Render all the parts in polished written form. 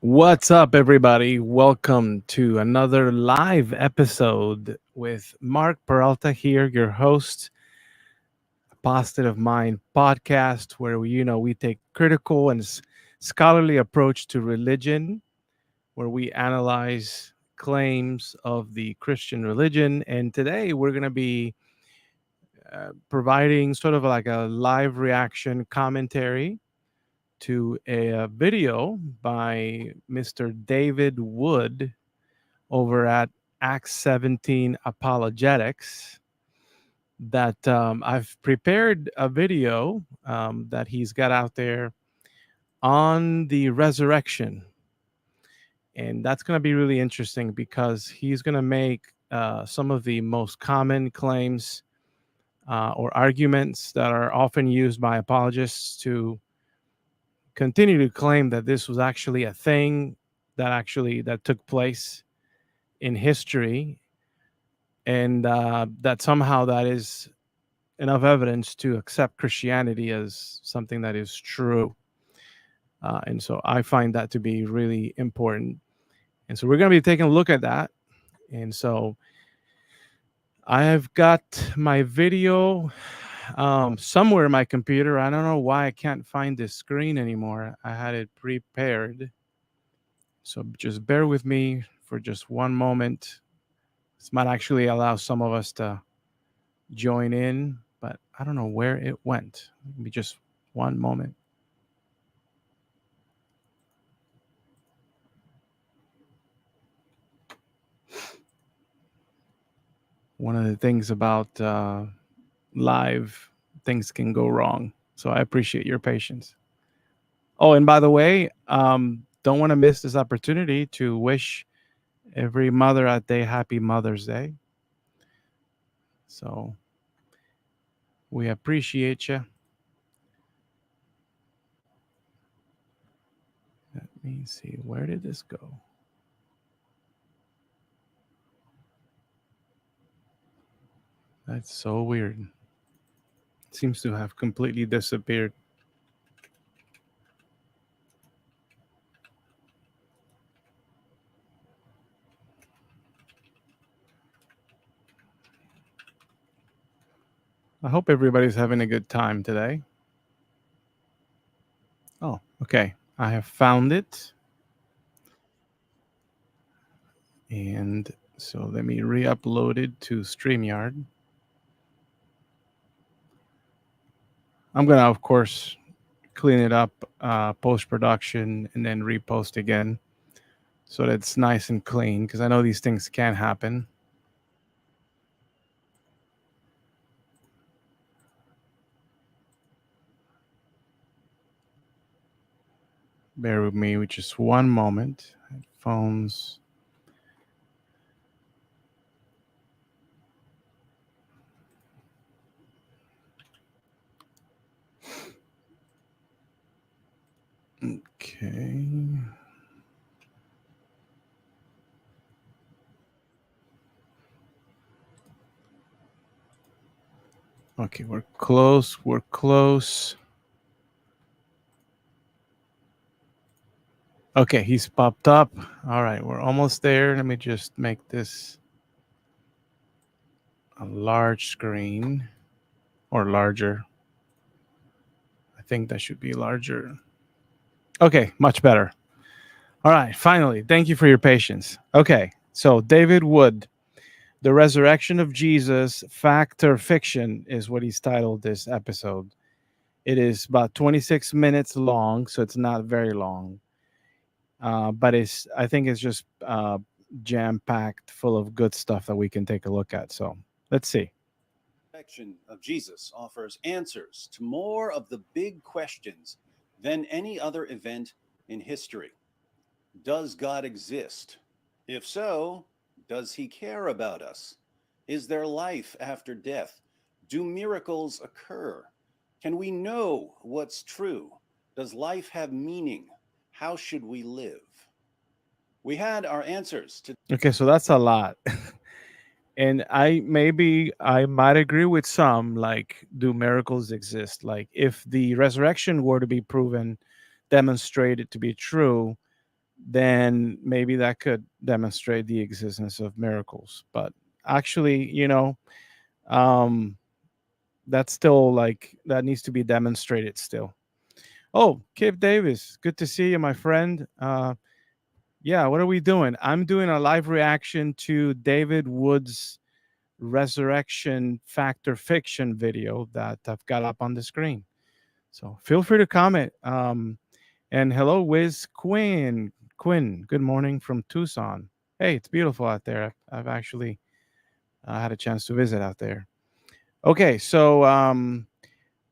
What's up, everybody? Welcome to another live episode with Mark Peralta here, your host, Apostate of Mind podcast, where we take critical and scholarly approach to religion, where we analyze claims of the Christian religion. And today we're going to be providing sort of like a live reaction commentary to a video by Mr. David Wood over at Acts 17 Apologetics. That I've prepared a video that he's got out there on the resurrection. And that's going to be really interesting because he's going to make some of the most common claims or arguments that are often used by apologists to continue to claim that this was actually a thing that took place in history, and that somehow that is enough evidence to accept Christianity as something that is true. And so I find that to be really important. And so we're going to be taking a look at that. And so I have got my video somewhere in my computer. I don't know why I can't find this screen anymore. I had it prepared. So just bear with me for just one moment. This might actually allow some of us to join in, but I don't know where it went. Give me just one moment. One of the things about live, things can go wrong. So I appreciate your patience. Oh, and by the way, don't want to miss this opportunity to wish every mother out there happy Mother's Day. So we appreciate you. Let me see, where did this go? That's so weird. It seems to have completely disappeared. I hope everybody's having a good time today. Oh, okay. I have found it. And so let me re-upload it to StreamYard. I'm going to, of course, clean it up post-production and then repost again so that it's nice and clean, because I know these things can happen. Bear with me with just one moment. Headphones. Okay. Okay, we're close. We're close. Okay, he's popped up. All right, we're almost there. Let me just make this a large screen or larger. I think that should be larger. Okay, much better. All right, finally, thank you for your patience. Okay, so David Wood, The Resurrection of Jesus, Fact or Fiction is what he's titled this episode. It is about 26 minutes long, so it's not very long. But I think it's just jam packed full of good stuff that we can take a look at. So let's see. Resurrection of Jesus offers answers to more of the big questions than any other event in history. Does God exist? If so, does he care about us? Is there life after death? Do miracles occur? Can we know what's true? Does life have meaning? How should we live? We had our answers to Okay, so that's a lot. And I might agree with some, like, do miracles exist? Like, if the resurrection were to be proven, demonstrated to be true, then maybe that could demonstrate the existence of miracles. But actually, um, that's still like that needs to be demonstrated still. Oh, Kip Davis, good to see you, my friend. Yeah, what are we doing? I'm doing a live reaction to David Wood's resurrection factor fiction video that I've got up on the screen. So feel free to comment. And hello, Wiz Quinn. Quinn, good morning from Tucson. Hey, it's beautiful out there. I've actually had a chance to visit out there. Okay, so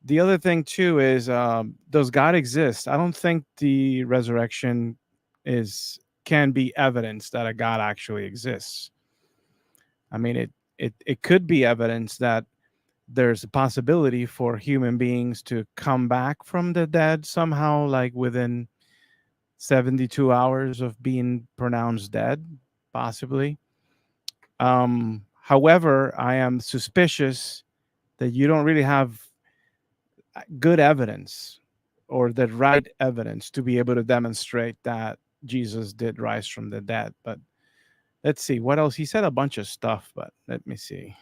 the other thing too is, does God exist? I don't think the resurrection is can be evidence that a God actually exists. I mean, it could be evidence that there's a possibility for human beings to come back from the dead somehow, like within 72 hours of being pronounced dead, possibly. However, I am suspicious that you don't really have good evidence or the right evidence to be able to demonstrate that Jesus did rise from the dead. But let's see what else. He said a bunch of stuff, but let me see.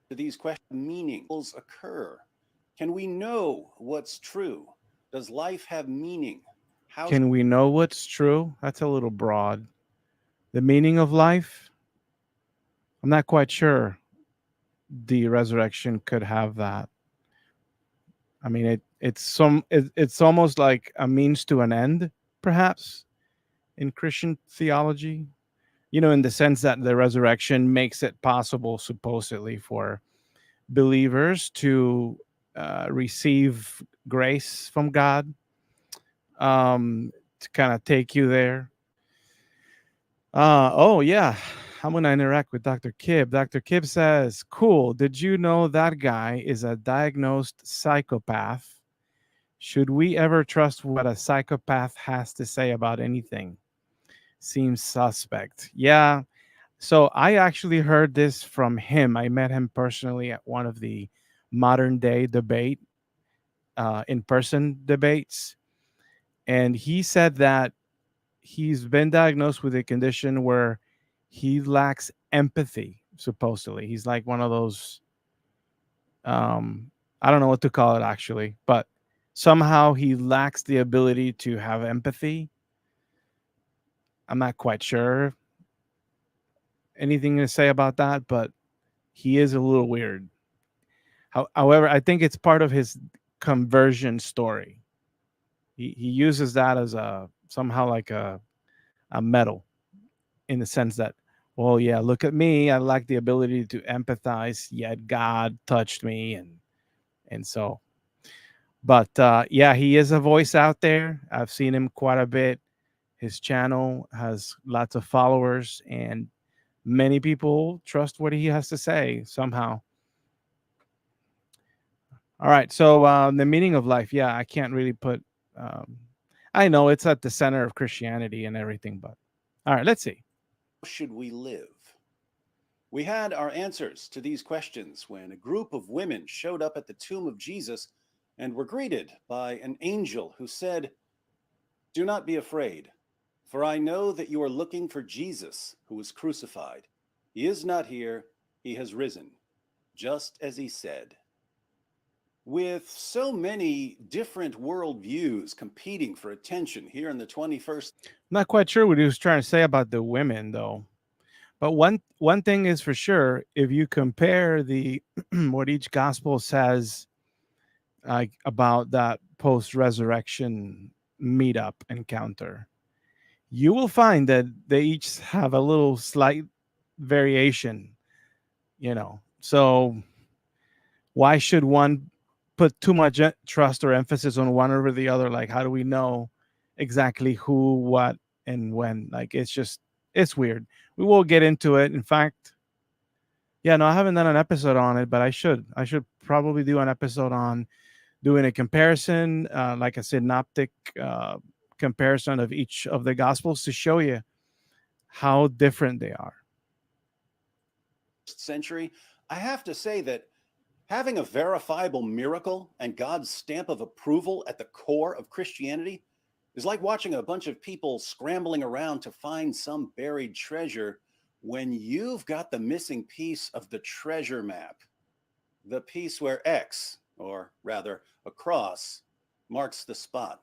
these questions. Meanings occur? Can we know what's true? Does life have meaning? How Can we know what's true? That's a little broad. The meaning of life? I'm not quite sure the resurrection could have that. I mean, it's almost like a means to an end, perhaps, in Christian theology. In the sense that the resurrection makes it possible, supposedly, for believers to receive grace from God, to kind of take you there. Oh, yeah. I'm going to interact with Dr. Kibb. Dr. Kibb says, cool. Did you know that guy is a diagnosed psychopath? Should we ever trust what a psychopath has to say about anything? Seems suspect. Yeah. So I actually heard this from him. I met him personally at one of the modern day debate, in person debates. And he said that he's been diagnosed with a condition where he lacks empathy, supposedly. He's like one of those, I don't know what to call it actually, but somehow he lacks the ability to have empathy. I'm not quite sure anything to say about that, but he is a little weird. However, I think it's part of his conversion story. He uses that as a somehow like a medal, in the sense that, well, yeah, look at me. I lack the ability to empathize, yet God touched me, and so. But yeah, he is a voice out there. I've seen him quite a bit. His channel has lots of followers, and many people trust what he has to say somehow. All right. So the meaning of life. Yeah, I can't really put. Um, I know it's at the center of Christianity and everything, but all right. Let's see. should we live? We had our answers to these questions when a group of women showed up at the tomb of Jesus and were greeted by an angel who said, "Do not be afraid, for I know that you are looking for Jesus who was crucified. He is not here, he has risen, just as he said." With so many different worldviews competing for attention here in the 21st. Not quite sure what he was trying to say about the women, though. But one thing is for sure: if you compare the what each gospel says, like about that post-resurrection meetup encounter, you will find that they each have a little slight variation. So why should one put too much trust or emphasis on one over the other? Like, how do we know exactly who, what, and when? Like, it's weird. We will get into it. In fact, yeah, no, I haven't done an episode on it, but I should probably do an episode on doing a comparison, like a synoptic comparison of each of the gospels to show you how different they are. Century, I have to say that having a verifiable miracle and God's stamp of approval at the core of Christianity is like watching a bunch of people scrambling around to find some buried treasure when you've got the missing piece of the treasure map, the piece where X, or rather a cross, marks the spot.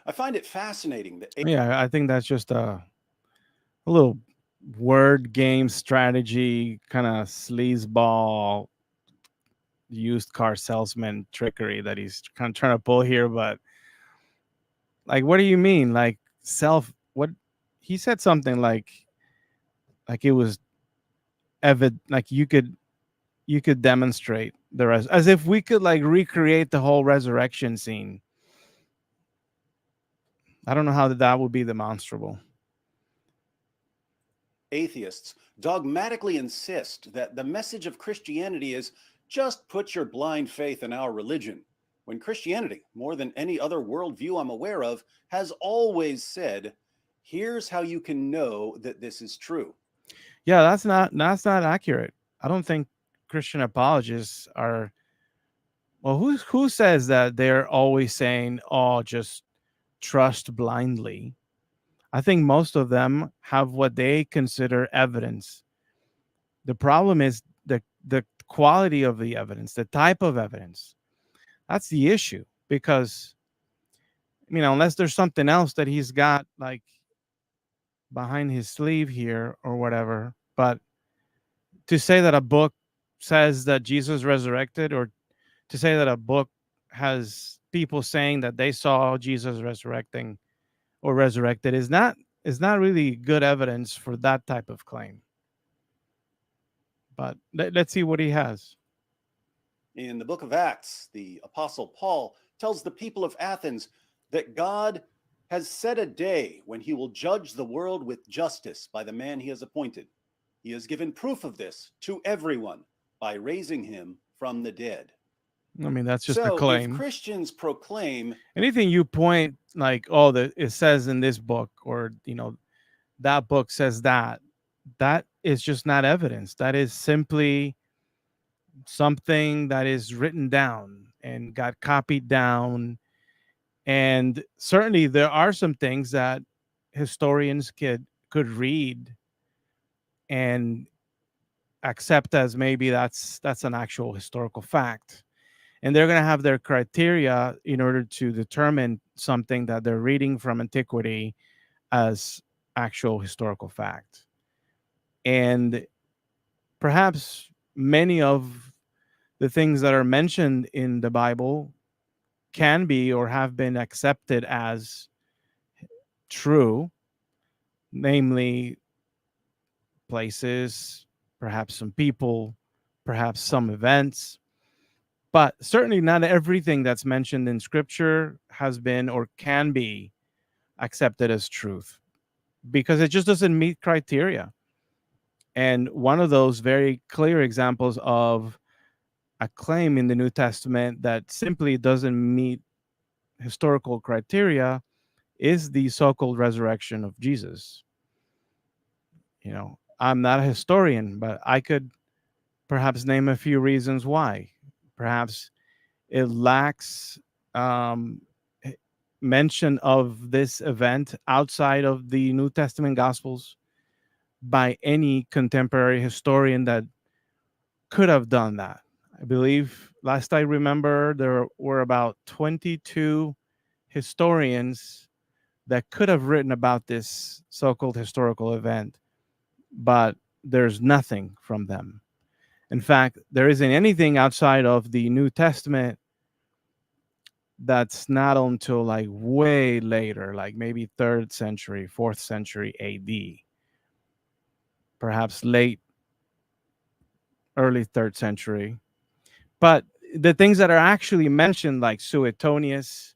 I find it fascinating that Yeah, I think that's just a little word game strategy, kind of sleazeball used car salesman trickery that he's kind of trying to pull here. But like, what do you mean? Like what he said something like it was evident, like you could demonstrate the rest, as if we could like recreate the whole resurrection scene. I don't know how that would be demonstrable. atheists dogmatically insist that the message of Christianity is just put your blind faith in our religion, when Christianity, more than any other worldview I'm aware of, has always said, here's how you can know that this is true. Yeah, that's not accurate. I don't think Christian apologists are. Well, who says that they're always saying, "Oh, just trust blindly"? I think most of them have what they consider evidence. The problem is the quality of the evidence, the type of evidence. That's the issue, because unless there's something else that he's got like behind his sleeve here or whatever. But to say that a book says that Jesus resurrected, or to say that a book has people saying that they saw Jesus resurrecting or resurrected is not really good evidence for that type of claim. But let's see what he has. In the book of Acts, the Apostle Paul tells the people of Athens that God has set a day when he will judge the world with justice by the man he has appointed. He has given proof of this to everyone by raising him from the dead. I mean, that's just a So if claim. Christians proclaim Anything you point like, oh, that it says in this book, or that book says that is just not evidence. That is simply something that is written down and got copied down. And certainly there are some things that historians could read and accept as maybe that's an actual historical fact. And they're going to have their criteria in order to determine something that they're reading from antiquity as actual historical fact. And perhaps many of the things that are mentioned in the Bible can be or have been accepted as true, namely places, perhaps some people, perhaps some events. But certainly not everything that's mentioned in scripture has been or can be accepted as truth, because it just doesn't meet criteria. And one of those very clear examples of a claim in the New Testament that simply doesn't meet historical criteria is the so-called resurrection of Jesus. I'm not a historian, but I could perhaps name a few reasons why. Perhaps it lacks um, mention of this event outside of the New Testament Gospels by any contemporary historian that could have done that. I believe last I remember, there were about 22 historians that could have written about this so-called historical event, but there's nothing from them. In fact, there isn't anything outside of the New Testament that's not until like way later, like maybe third century, fourth century AD, perhaps late, early third century. But the things that are actually mentioned, like Suetonius,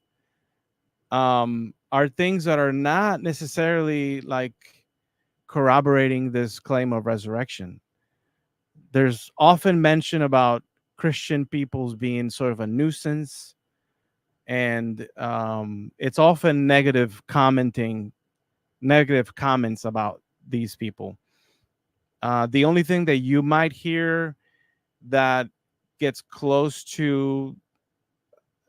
are things that are not necessarily like corroborating this claim of resurrection. There's often mention about Christian peoples being sort of a nuisance, and it's often negative comments about these people. The only thing that you might hear that gets close to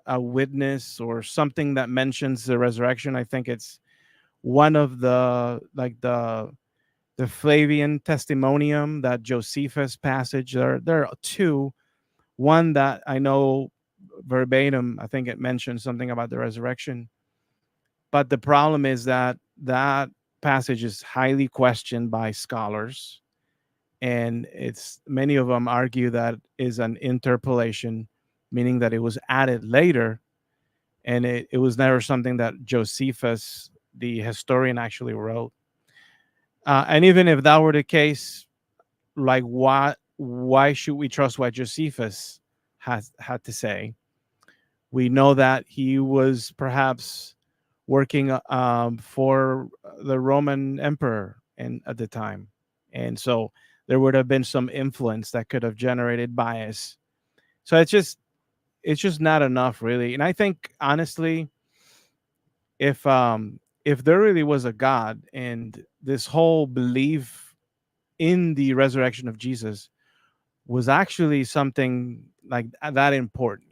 a witness or something that mentions the resurrection, I think it's one of the Flavian testimonium, that Josephus passage. There are two. One that I know verbatim, I think it mentions something about the resurrection. But the problem is that that passage is highly questioned by scholars, and it's many of them argue that is an interpolation, meaning that it was added later, and it was never something that Josephus, the historian, actually wrote. And even if that were the case, like why should we trust what Josephus has had to say? We know that he was perhaps working for the Roman emperor at the time, and so there would have been some influence that could have generated bias. So it's just not enough, really. And I think honestly, if there really was a God and this whole belief in the resurrection of Jesus was actually something like that important,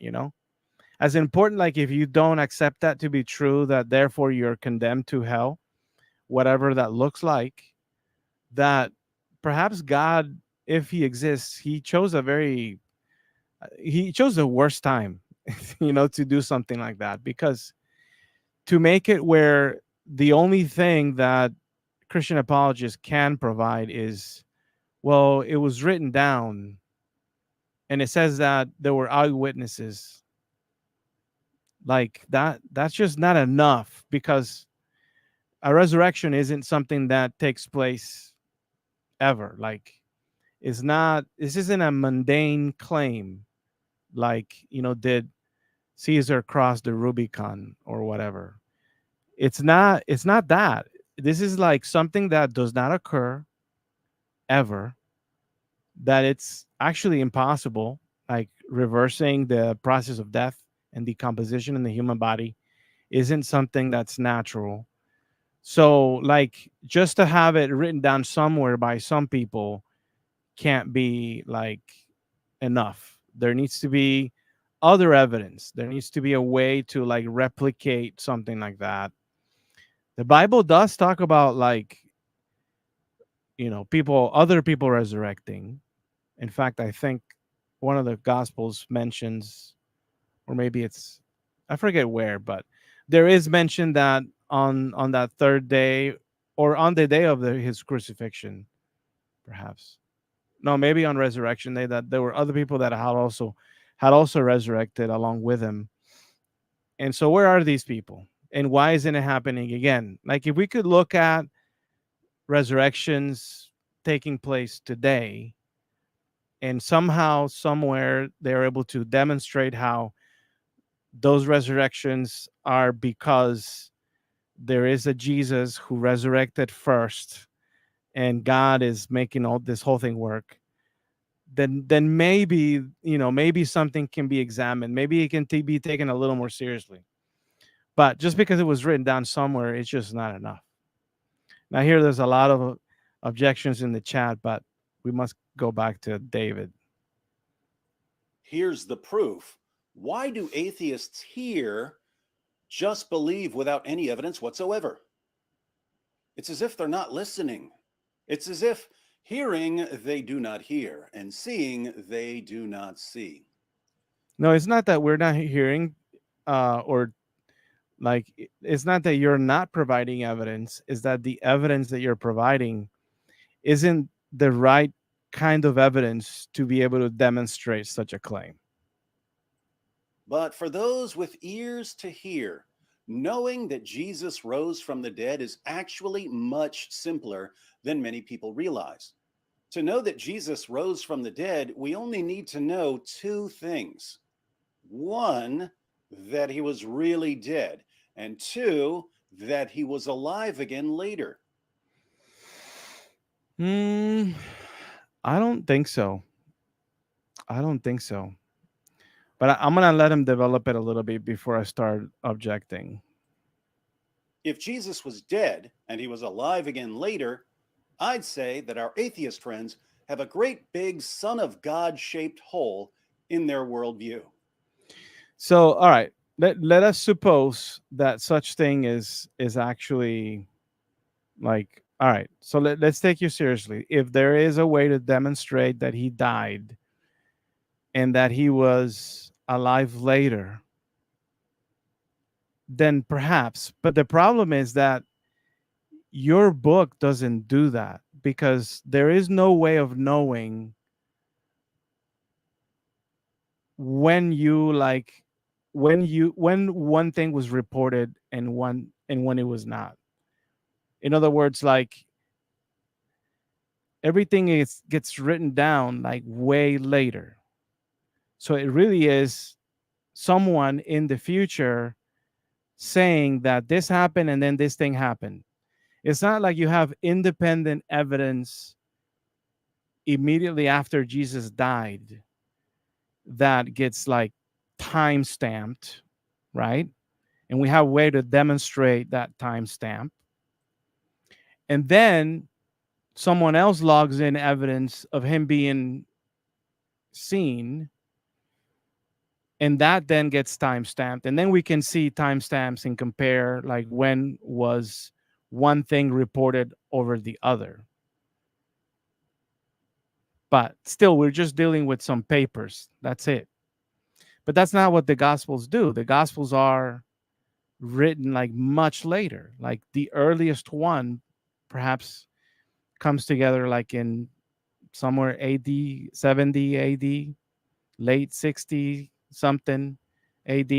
as important, like if you don't accept that to be true, that therefore you're condemned to hell, whatever that looks like, that perhaps God, if he exists, he chose the worst time, to do something like that, because to make it where the only thing that Christian apologists can provide is, well, it was written down and it says that there were eyewitnesses. Like that's just not enough, because a resurrection isn't something that takes place ever. Like, this isn't a mundane claim, like, did Caesar cross the Rubicon or whatever. It's not that. This is like something that does not occur ever, that it's actually impossible, like reversing the process of death and decomposition in the human body isn't something that's natural. So, like, just to have it written down somewhere by some people can't be like enough. There needs to be other evidence. There needs to be a way to like replicate something like that. The Bible does talk about, like, other people resurrecting. In fact, I think one of the gospels mentions, or maybe I forget where, but there is mention that on that third day, or on the day of his crucifixion, perhaps. No, maybe on resurrection day, that there were other people that had also resurrected along with him. And so where are these people? And why isn't it happening again? Like, if we could look at resurrections taking place today, and somehow, somewhere, they're able to demonstrate how those resurrections are because there is a Jesus who resurrected first, and God is making all this whole thing work, then maybe something can be examined. Maybe it can be taken a little more seriously. But just because it was written down somewhere, it's just not enough. Now, here there's a lot of objections in the chat, but we must go back to David. Here's the proof. Why do atheists here just believe without any evidence whatsoever? It's as if they're not listening. It's as if hearing they do not hear, and seeing they do not see. No, it's not that we're not hearing, or like it's not that you're not providing evidence. Is that the evidence that you're providing isn't the right kind of evidence to be able to demonstrate such a claim. But for those with ears to hear, knowing that Jesus rose from the dead is actually much simpler than many people realize. To know that Jesus rose from the dead, we only need to know two things. One, that he was really dead, and two, that he was alive again later. Hmm, I don't think so. I don't think so. But I'm gonna let him develop it a little bit before I start objecting. If Jesus was dead and he was alive again later, I'd say that our atheist friends have a great big Son of God shaped hole in their worldview. So, all right, let us suppose that such thing is actually like, all right. So let's take you seriously. If there is a way to demonstrate that he died and that he was alive later, then perhaps. But the problem is that your book doesn't do that because there is no way of knowing when you like when one thing was reported and when it was not. In other words, like everything is gets written down like way later. So it really is someone in the future saying that this happened and then this thing happened. It's not like you have independent evidence immediately after Jesus died that gets like time stamped, right? And we have a way to demonstrate that time stamp. And then someone else logs in evidence of him being seen, and that then gets time stamped. And then we can see timestamps and compare like when was one thing reported over the other. But still, we're just dealing with some papers. That's it. But that's not what the Gospels do. The Gospels are written like much later. Like the earliest one perhaps comes together like in somewhere AD 70 AD, late 60 something AD,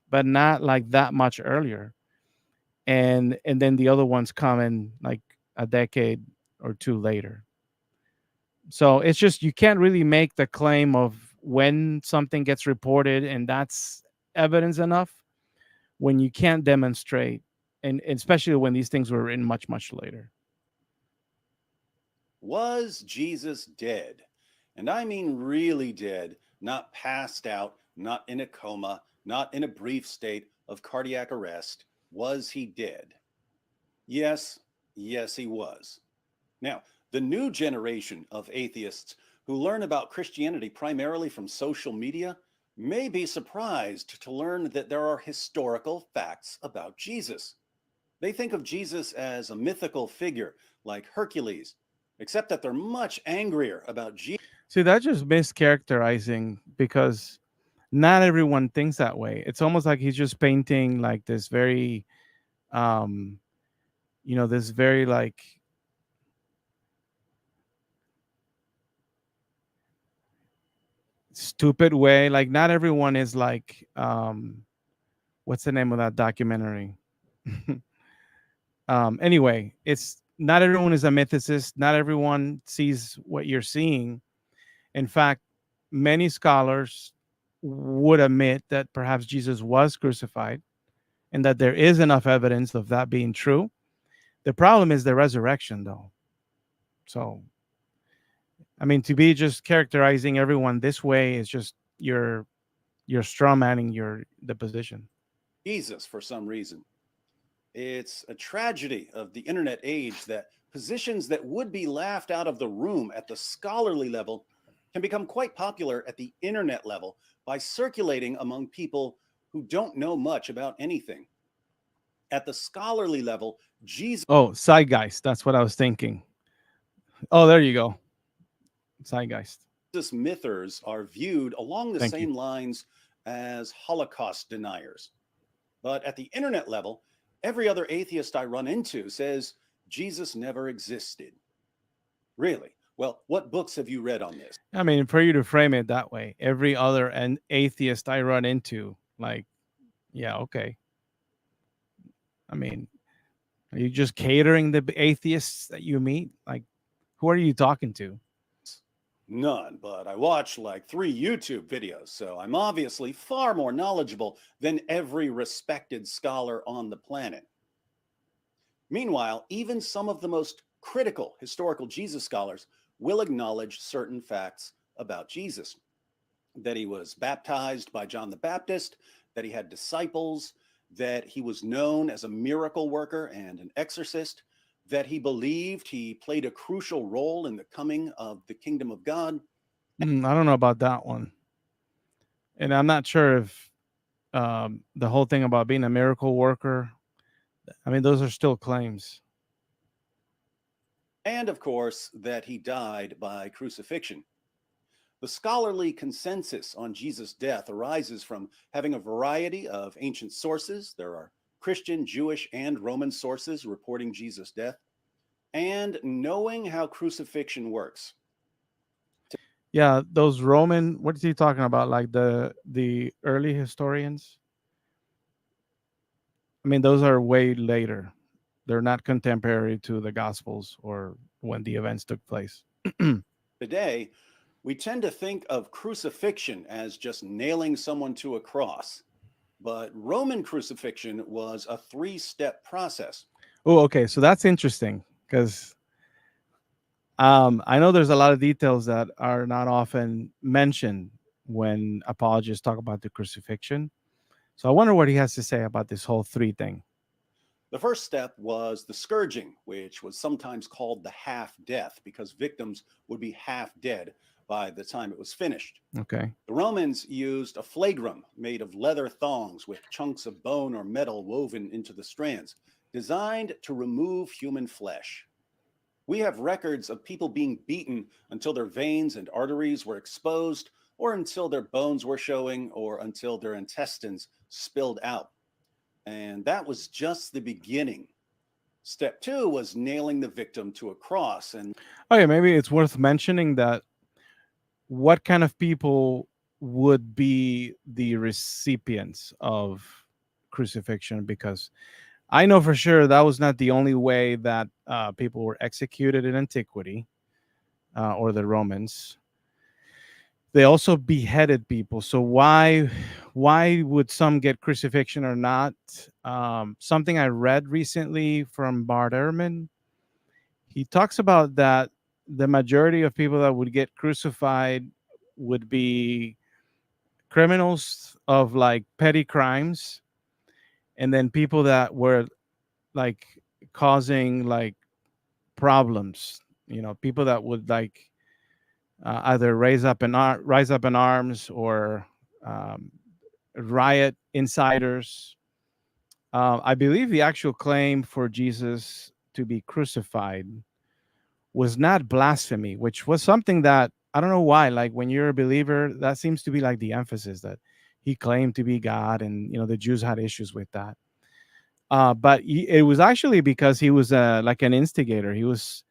but not like that much earlier. And then the other ones come in like a decade or two later. So it's just you can't really make the claim of when something gets reported and that's evidence enough when you can't demonstrate, and especially when these things were written much later. Was Jesus dead? And I mean really dead, not passed out, not in a coma, not in a brief state of cardiac arrest. Was he dead? Yes, yes, he was. Now, the new generation of atheists who learn about Christianity primarily from social media may be surprised to learn that there are historical facts about Jesus. They think of Jesus as a mythical figure like Hercules, except that they're much angrier about Jesus. See, that's just mischaracterizing because not everyone thinks that way. It's almost like he's just painting like this very, um, this very like stupid way. Like not everyone is like, what's the name of that documentary? Anyway, it's not everyone is a mythicist. Not everyone sees what you're seeing. In fact, many scholars would admit that perhaps Jesus was crucified and that there is enough evidence of that being true. The problem is the resurrection, though. So, I mean, to be just characterizing everyone this way is just you're straw manning the position. Jesus for some reason. It's a tragedy of the internet age that positions that would be laughed out of the room at the scholarly level can become quite popular at the internet level by circulating among people who don't know much about anything. At the scholarly level, Jesus Oh, zeitgeist. That's what I was thinking. Oh, there you go. Zeitgeist. mythers are viewed along the Thank you. same lines as Holocaust deniers. But at the internet level, every other atheist I run into says Jesus never existed. Really? Well, what books have you read on this? I mean, for you to frame it that way, every other and atheist I run into, like, yeah, okay. I mean, are you just catering the atheists that you meet? Like, who are you talking to? None, but I watched like 3 YouTube videos, so I'm obviously far more knowledgeable than every respected scholar on the planet. Meanwhile, even some of the most critical historical Jesus scholars will acknowledge certain facts about Jesus: that he was baptized by John the Baptist, that he had disciples, that he was known as a miracle worker and an exorcist, that he believed he played a crucial role in the coming of the kingdom of God. I don't know about that one. And I'm not sure if the whole thing about being a miracle worker, I mean, those are still claims. And of course, that he died by crucifixion. The scholarly consensus on Jesus' death arises from having a variety of ancient sources. There are Christian, Jewish, and Roman sources reporting Jesus' death, and knowing how crucifixion works. Yeah, those Roman, what is he talking about? Like the early historians? I mean, those are way later. They're not contemporary to the Gospels or when the events took place. Today, we tend to think of crucifixion as just nailing someone to a cross, but Roman crucifixion was a 3-step process. Oh, okay. So that's interesting because I know there's a lot of details that are not often mentioned when apologists talk about the crucifixion. So I wonder what he has to say about this whole three thing. The first step was the scourging, which was sometimes called the half death because victims would be half dead by the time it was finished. Okay. The Romans used a flagrum made of leather thongs with chunks of bone or metal woven into the strands, designed to remove human flesh. We have records of people being beaten until their veins and arteries were exposed, or until their bones were showing, or until their intestines spilled out. And that was just the beginning. Step 2 was nailing the victim to a cross. And Okay, maybe it's worth mentioning that what kind of people would be the recipients of crucifixion, because I know for sure that was not the only way that people were executed in antiquity or the Romans. They also beheaded people. So why would some get crucifixion or not? Something I read recently from Bart Ehrman, he talks about that the majority of people that would get crucified would be criminals of like petty crimes, and then people that were like causing like problems, people that would like either rise up in arms or um, riot insiders. I believe the actual claim for Jesus to be crucified was not blasphemy, which was something that I don't know why. Like when you're a believer, that seems to be like the emphasis that he claimed to be God, and the Jews had issues with that. But it was actually because he was like an instigator. He was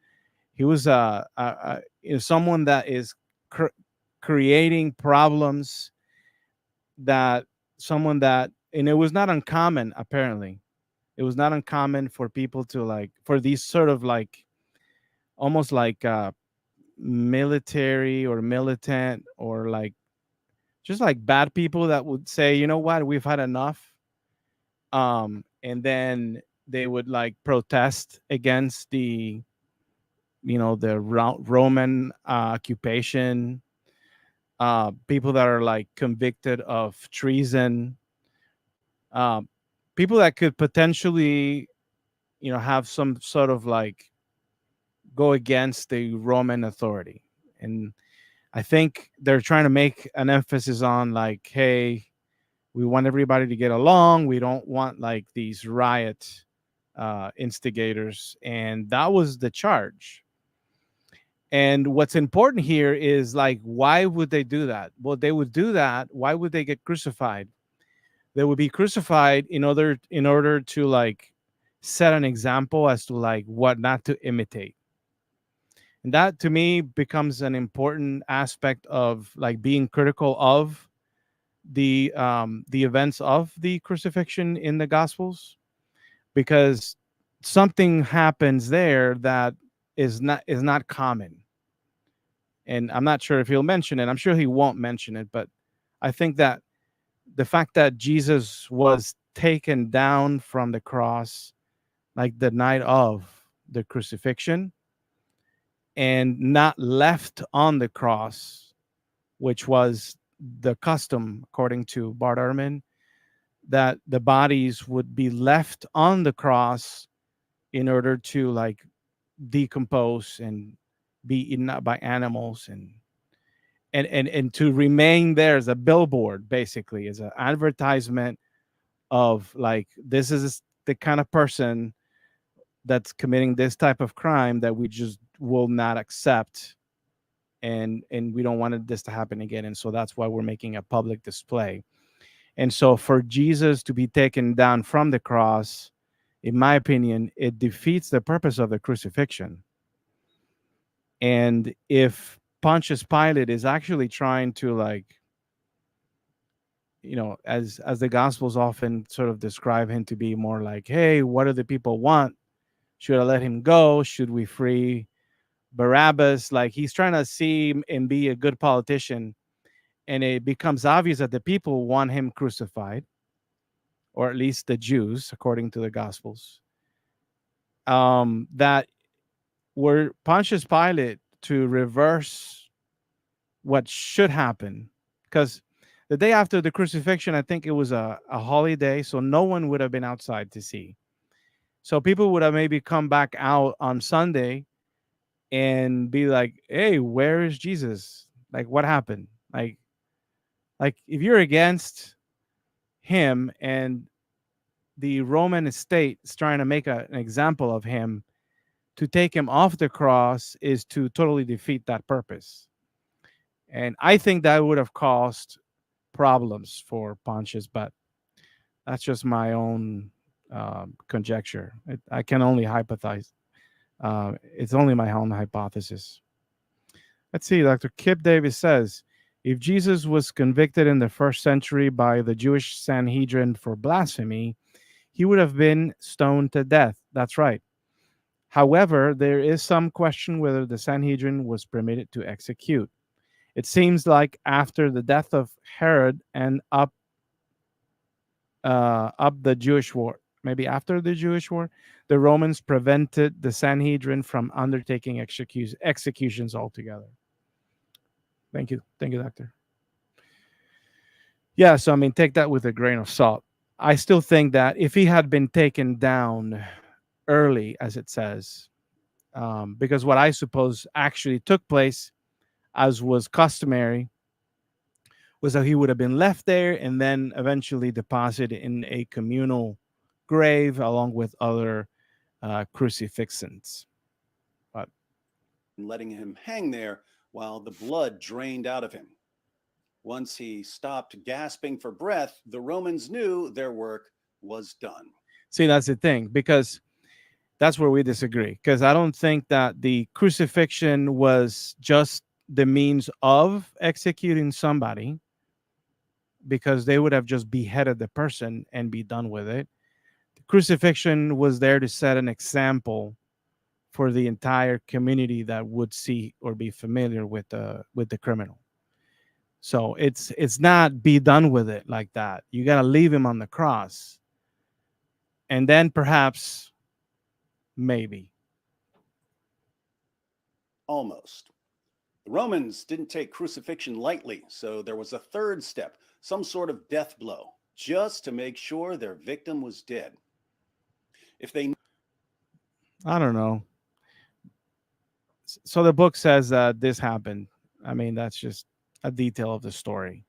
someone that is creating problems, that someone that, and it was not uncommon. Apparently, it was not uncommon for people to like for these sort of like almost like military or militant or like just like bad people that would say, you know what, we've had enough, and then they would like protest against the Roman occupation, people that are like convicted of treason, uh, people that could potentially have some sort of like go against the Roman authority. And I think they're trying to make an emphasis on like, hey, we want everybody to get along. We don't want like these riot instigators. And that was the charge. And what's important here is like, why would they do that? Well, they would do that. Why would they get crucified? They would be crucified in order to like set an example as to like what not to imitate. And that to me becomes an important aspect of like being critical of the events of the crucifixion in the Gospels, because something happens there that is not common. And I'm not sure if he'll mention it. I'm sure he won't mention it, but I think that the fact that Jesus was taken down from the cross like the night of the crucifixion and not left on the cross, which was the custom according to Bart Ehrman, that the bodies would be left on the cross in order to like decompose and be eaten up by animals, and to remain there as a billboard, basically as an advertisement of like, this is the kind of person that's committing this type of crime that we just will not accept, and we don't want this to happen again, and so that's why we're making a public display. And so for Jesus to be taken down from the cross, in my opinion, it defeats the purpose of the crucifixion. And if Pontius Pilate is actually trying to like, as the Gospels often sort of describe him to be more like, hey, what do the people want? Should I let him go? Should we free Barabbas? Like, he's trying to see and be a good politician. And it becomes obvious that the people want him crucified, or at least the Jews, according to the Gospels. That were Pontius Pilate to reverse what should happen, because the day after the crucifixion, I think it was a holiday, so no one would have been outside to see. So people would have maybe come back out on Sunday and be like, "Hey, where is Jesus? Like, what happened? Like if you're against him and the Roman state is trying to make an example of him, to take him off the cross is to totally defeat that purpose." And I think that would have caused problems for Pontius, but that's just my own conjecture. I can only hypothesize. It's only my own hypothesis. Let's see. Dr. Kip Davis says, if Jesus was convicted in the first century by the Jewish Sanhedrin for blasphemy, he would have been stoned to death. That's right. However, there is some question whether the Sanhedrin was permitted to execute. It seems like after the death of Herod and up the Jewish war, maybe after the Jewish war, the Romans prevented the Sanhedrin from undertaking executions altogether. Thank you, doctor. Yeah, so I mean, take that with a grain of salt. I still think that if he had been taken down early, as it says, because what I suppose actually took place, as was customary, was that he would have been left there and then eventually deposited in a communal grave along with other crucifixions. But and letting him hang there while the blood drained out of him. Once he stopped gasping for breath, the Romans knew their work was done. see, that's the thing, because that's where we disagree. Because I don't think that the crucifixion was just the means of executing somebody, because they would have just beheaded the person and be done with it. The crucifixion was there to set an example for the entire community that would see or be familiar with the criminal. So it's not be done with it like that. You got to leave him on the cross, and then perhaps, maybe. Almost. The Romans didn't take crucifixion lightly, so there was a third step, some sort of death blow, just to make sure their victim was dead. If they I don't know. So the book says that this happened. I mean, that's just a detail of the story.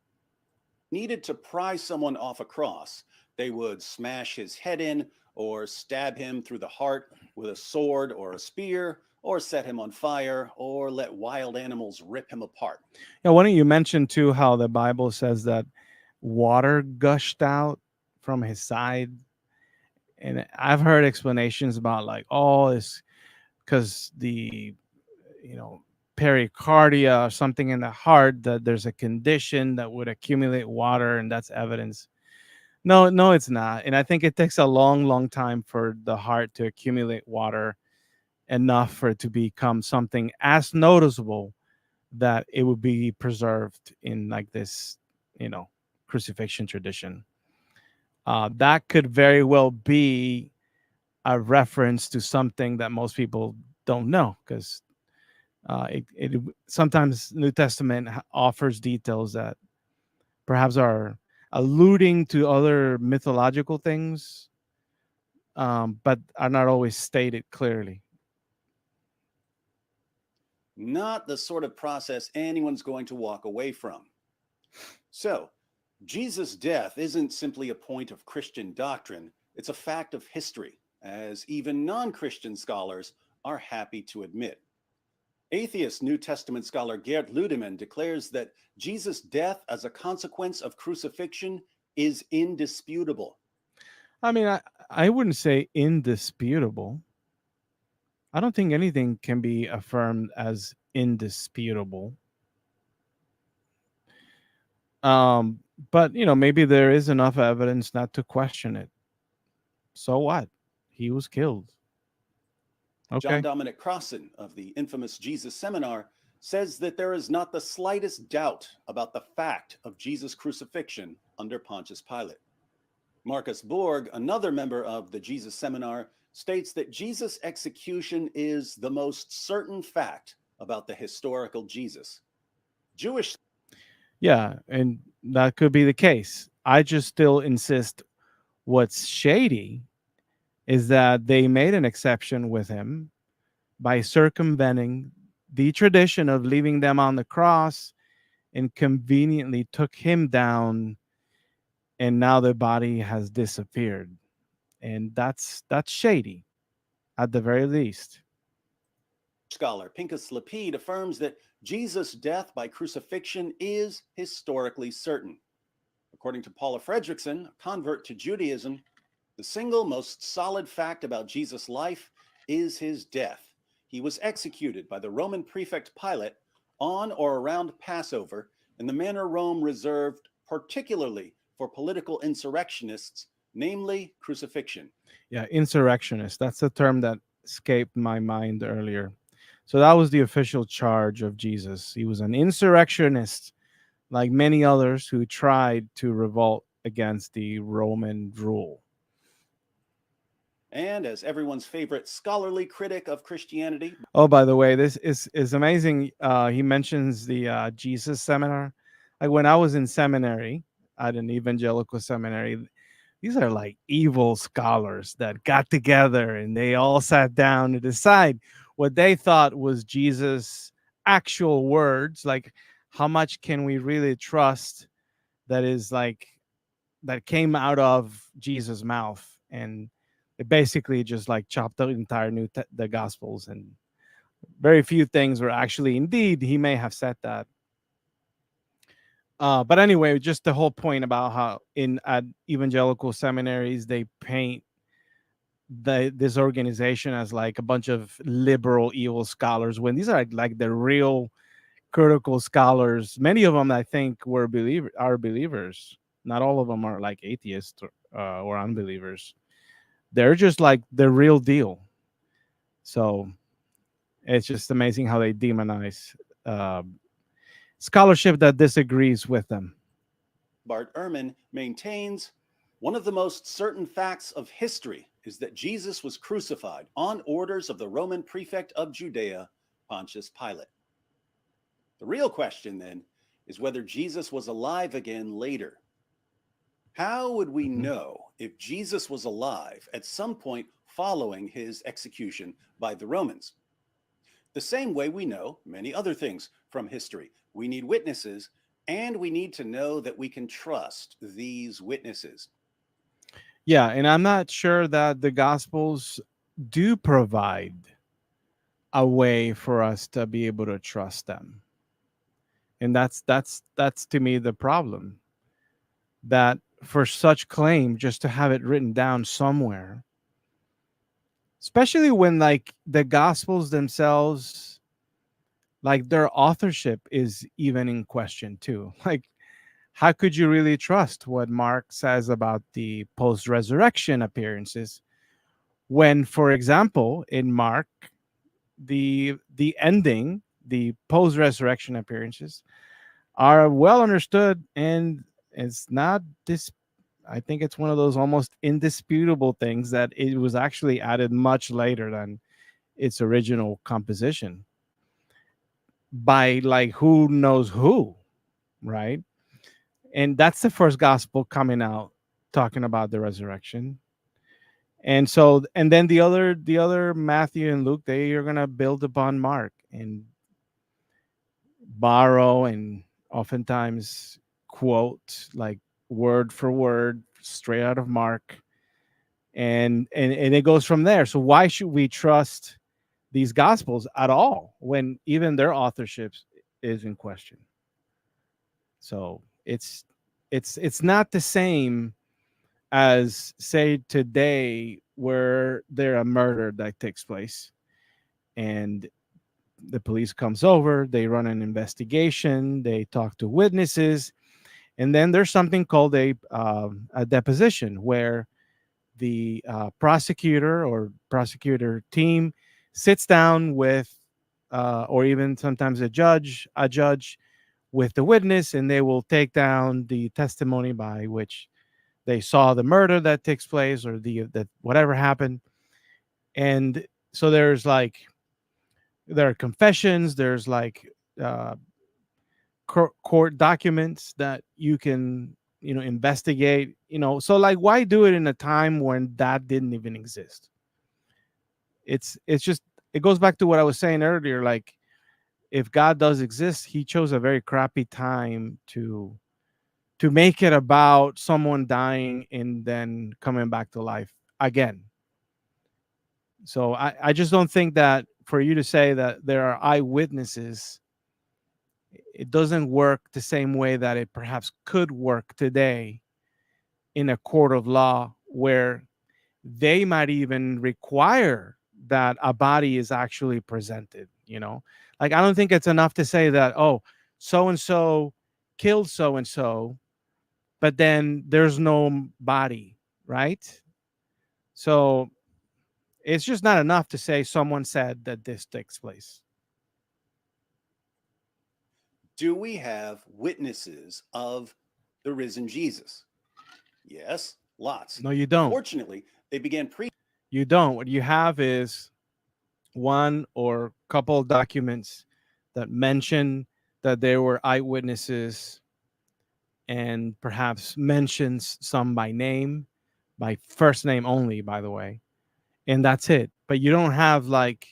needed to pry someone off a cross, they would smash his head in or stab him through the heart with a sword or a spear or set him on fire, or let wild animals rip him apart. Yeah, why don't you mention too how the Bible says that water gushed out from his side? And I've heard explanations about like, oh, it's because the you know pericardia or something in the heart, that there's a condition that would accumulate water, and that's evidence. No, no, it's not. And I think it takes a long, long time for the heart to accumulate water enough for it to become something as noticeable that it would be preserved in like this, you know, crucifixion tradition. That could very well be a reference to something that most people don't know, because it sometimes New Testament offers details that perhaps are alluding to other mythological things, but are not always stated clearly. Not the sort of process anyone's going to walk away from. So, Jesus' death isn't simply a point of Christian doctrine, it's a fact of history, as even non Christian scholars are happy to admit. Atheist New Testament scholar Gerd Ludemann declares that Jesus' death as a consequence of crucifixion is indisputable. I mean, I wouldn't say indisputable. I don't think anything can be affirmed as indisputable. But maybe there is enough evidence not to question it. So what? He was killed. John Okay. Dominic Crossan of the infamous Jesus Seminar says that there is not the slightest doubt about the fact of Jesus' crucifixion under Pontius Pilate. Marcus Borg, another member of the Jesus Seminar, states that Jesus' execution is the most certain fact about the historical Jesus. Jewish Yeah, and that could be the case. I just still insist what's shady is that they made an exception with him by circumventing the tradition of leaving them on the cross, and conveniently took him down, and now the body has disappeared. And that's shady at the very least. scholar Pincus Lapide affirms that Jesus' death by crucifixion is historically certain. According to Paula Fredrickson, a convert to Judaism, the single most solid fact about Jesus' life is his death. He was executed by the Roman prefect Pilate on or around Passover in the manner Rome reserved particularly for political insurrectionists, namely crucifixion. Yeah, insurrectionist. That's the term that escaped my mind earlier. So that was the official charge of Jesus. He was an insurrectionist, like many others who tried to revolt against the Roman rule. And as everyone's favorite scholarly critic of Christianity, Oh, by the way, this is amazing. He mentions the Jesus seminar. Like when I was in seminary at an evangelical seminary, these are like evil scholars that got together and they all sat down to decide what they thought was Jesus' actual words. Like, how much can we really trust that is like that came out of Jesus' mouth? And they basically just like chopped the entire the Gospels, and very few things were actually indeed he may have said that. But anyway, just the whole point about how in at evangelical seminaries they paint this organization as like a bunch of liberal evil scholars, when these are like the real critical scholars. Many of them, I think, are believers. Not all of them are like atheists or unbelievers. They're just like the real deal. So it's just amazing how they demonize uh, scholarship that disagrees with them. Bart Ehrman maintains one of the most certain facts of history is that Jesus was crucified on orders of the Roman prefect of Judea, Pontius Pilate. The real question then is whether Jesus was alive again later. How would we Mhm. know if Jesus was alive at some point following his execution by the Romans? The same way we know many other things from history. We need witnesses, and we need to know that we can trust these witnesses. Yeah, and I'm not sure that the Gospels do provide a way for us to be able to trust them. And that's to me the problem, that for such claim, just to have it written down somewhere, especially when like the gospels themselves, like their authorship is even in question too. Like, how could you really trust what Mark says about the post-resurrection appearances when, for example, in Mark, the ending, the post-resurrection appearances are well understood, and it's not this. I think it's one of those almost indisputable things that it was actually added much later than its original composition by like who knows who, right? And that's the first gospel coming out talking about the resurrection. And so, and then the other Matthew and Luke, they are gonna build upon Mark and borrow and oftentimes quote like word for word straight out of Mark, and it goes from there. So why should we trust these gospels at all when even their authorship is in question? So it's not the same as say today where there a murder that takes place and the police comes over, they run an investigation, they talk to witnesses, and then there's something called a deposition where the prosecutor or prosecutor team sits down with or even sometimes a judge with the witness, and they will take down the testimony by which they saw the murder that takes place or the that whatever happened. And so there's like there are confessions, there's like uh, court documents that you can investigate, so like why do it in a time when that didn't even exist? It's just, it goes back to what I was saying earlier, like if God does exist, he chose a very crappy time to make it about someone dying and then coming back to life again. So I just don't think that for you to say that there are eyewitnesses, it doesn't work the same way that it perhaps could work today in a court of law where they might even require that a body is actually presented. Like I don't think it's enough to say that, oh, so and so killed so and so, but then there's no body, right? So it's just not enough to say someone said that this takes place. Do we have witnesses of the risen Jesus? Yes, lots. No, you don't. Fortunately, they began preaching. You don't. What you have is one or couple documents that mention that there were eyewitnesses and perhaps mentions some by name, by first name only, by the way. And that's it. But you don't have like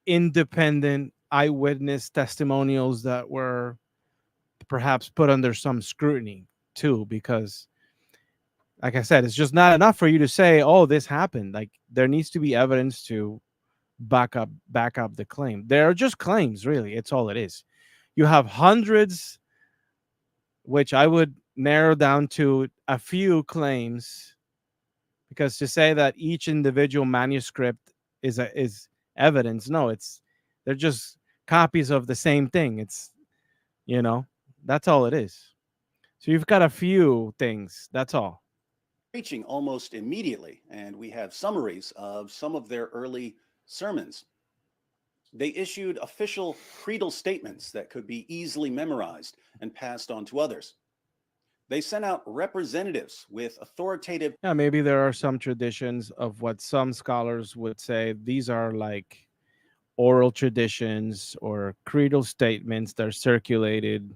independent eyewitness testimonials that were perhaps put under some scrutiny too, because like I said, it's just not enough for you to say, oh, this happened. Like there needs to be evidence to back up the claim. They're just claims, really. It's all it is. You have hundreds, which I would narrow down to a few claims, because to say that each individual manuscript is evidence, no, they're just copies of the same thing. You know, that's all it is. So you've got a few things. That's all. Preaching almost immediately, and we have summaries of some of their early sermons. They issued official creedal statements that could be easily memorized and passed on to others. They sent out representatives with authoritative. Yeah, maybe there are some traditions of what some scholars would say these are like oral traditions or creedal statements that are circulated.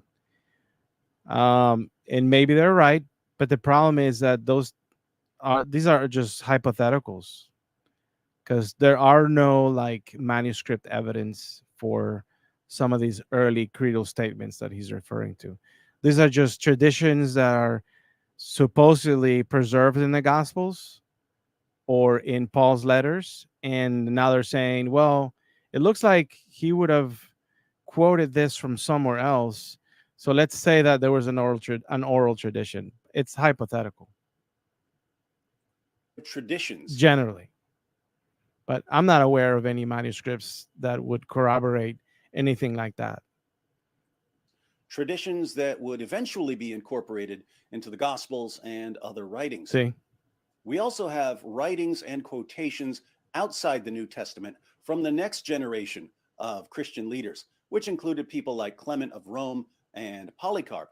And maybe they're right, but the problem is that these are just hypotheticals, because there are no like manuscript evidence for some of these early creedal statements that he's referring to. These are just traditions that are supposedly preserved in the Gospels or in Paul's letters. And now they're saying, well, It looks like he would have quoted this from somewhere else. So let's say that there was an oral tradition. It's hypothetical, Traditions. generally, but I'm not aware of any manuscripts that would corroborate anything like that. Traditions that would eventually be incorporated into the Gospels and other writings. See? We also have writings and quotations outside the New Testament from the next generation of Christian leaders, which included people like Clement of Rome and Polycarp,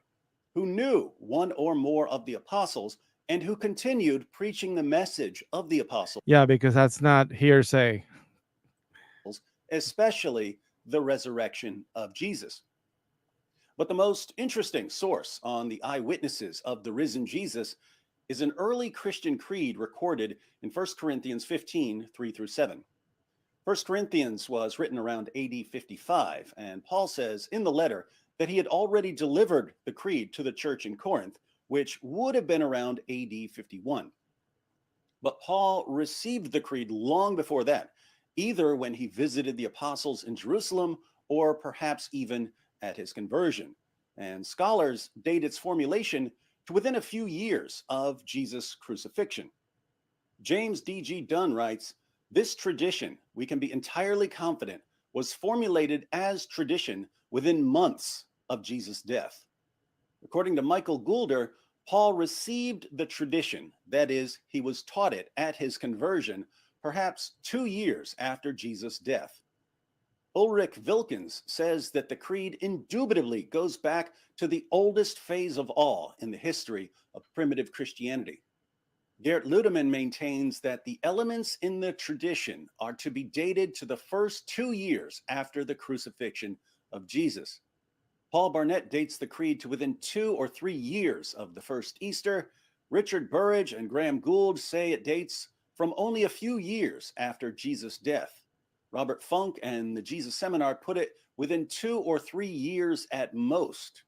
who knew one or more of the apostles and who continued preaching the message of the apostles, Yeah, because that's not hearsay. especially the resurrection of Jesus. But the most interesting source on the eyewitnesses of the risen Jesus is an early Christian creed recorded in 1 Corinthians 15, 3 through 7. 1 Corinthians was written around AD 55, and Paul says in the letter that he had already delivered the creed to the church in Corinth, which would have been around AD 51. But Paul received the creed long before that, either when he visited the apostles in Jerusalem or perhaps even at his conversion. And scholars date its formulation to within a few years of Jesus' crucifixion. James D.G. Dunn writes, "This tradition, we can be entirely confident, was formulated as tradition within months of Jesus' death." According to Michael Goulder, Paul received the tradition, that is, he was taught it at his conversion, perhaps 2 years after Jesus' death. Ulrich Wilkins says that the creed indubitably goes back to the oldest phase of all in the history of primitive Christianity. Gert Ludemann maintains that the elements in the tradition are to be dated to the first 2 years after the crucifixion of Jesus. Paul Barnett dates the creed to within 2 or 3 years of the first Easter. Richard Burridge and Graham Gould say it dates from only a few years after Jesus' death. Robert Funk and the Jesus Seminar put it within 2 or 3 years at most.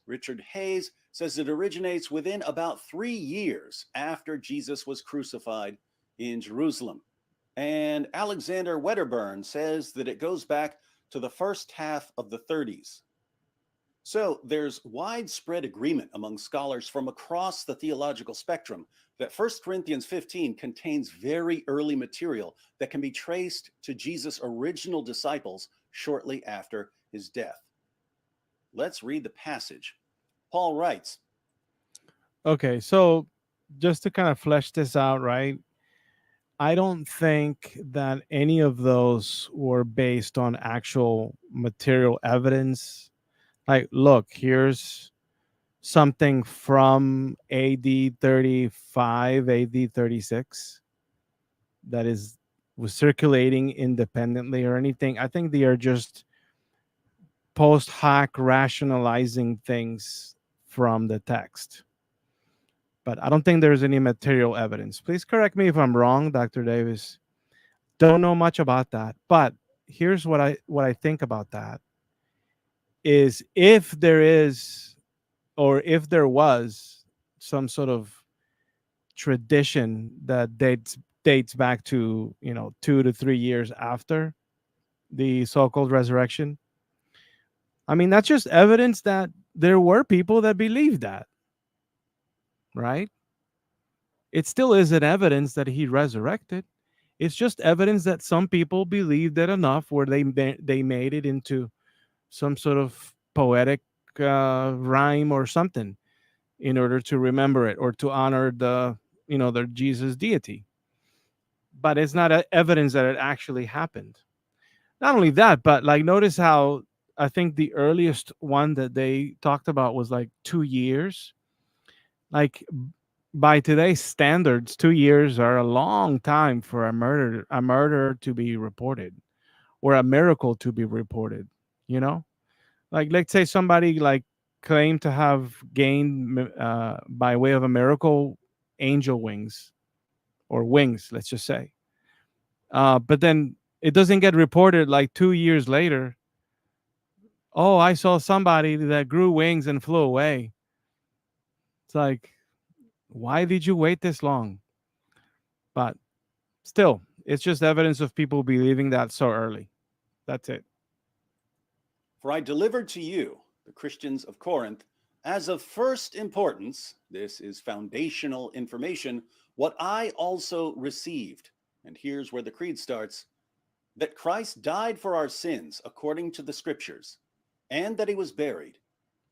Richard Hayes says it originates within about 3 years after Jesus was crucified in Jerusalem. And Alexander Wedderburn says that it goes back to the first half of the 30s. So there's widespread agreement among scholars from across the theological spectrum that 1 Corinthians 15 contains very early material that can be traced to Jesus' original disciples shortly after his death. Let's read the passage. Paul writes, Okay, so just to kind of flesh this out, right? I don't think that any of those were based on actual material evidence. Like, look, here's something from AD 35, AD 36 that was circulating independently or anything. I think they are just post hoc rationalizing things from the text. But I don't think there's any material evidence. Please correct me if I'm wrong, Dr. Davis. Don't know much about that. But here's what I think about that is if there is or if there was some sort of tradition that dates back to 2 to 3 years after the so-called resurrection, I mean that's just evidence that there were people that believed that, right? It still isn't evidence that he resurrected. It's just evidence that some people believed it enough where they made it into some sort of poetic rhyme or something in order to remember it or to honor the Jesus deity. But it's not evidence that it actually happened. Not only that, but like notice how I think the earliest one that they talked about was like 2 years. Like by today's standards, 2 years are a long time for a murder to be reported or a miracle to be reported. You know, like let's say somebody like claimed to have gained by way of a miracle angel wings or wings, let's just say. But then it doesn't get reported like 2 years later. Oh, I saw somebody that grew wings and flew away. It's like, why did you wait this long? But still, it's just evidence of people believing that so early. That's it. For I delivered to you, the Christians of Corinth, as of first importance, this is foundational information, what I also received. And here's where the creed starts: that Christ died for our sins according to the scriptures, and that he was buried,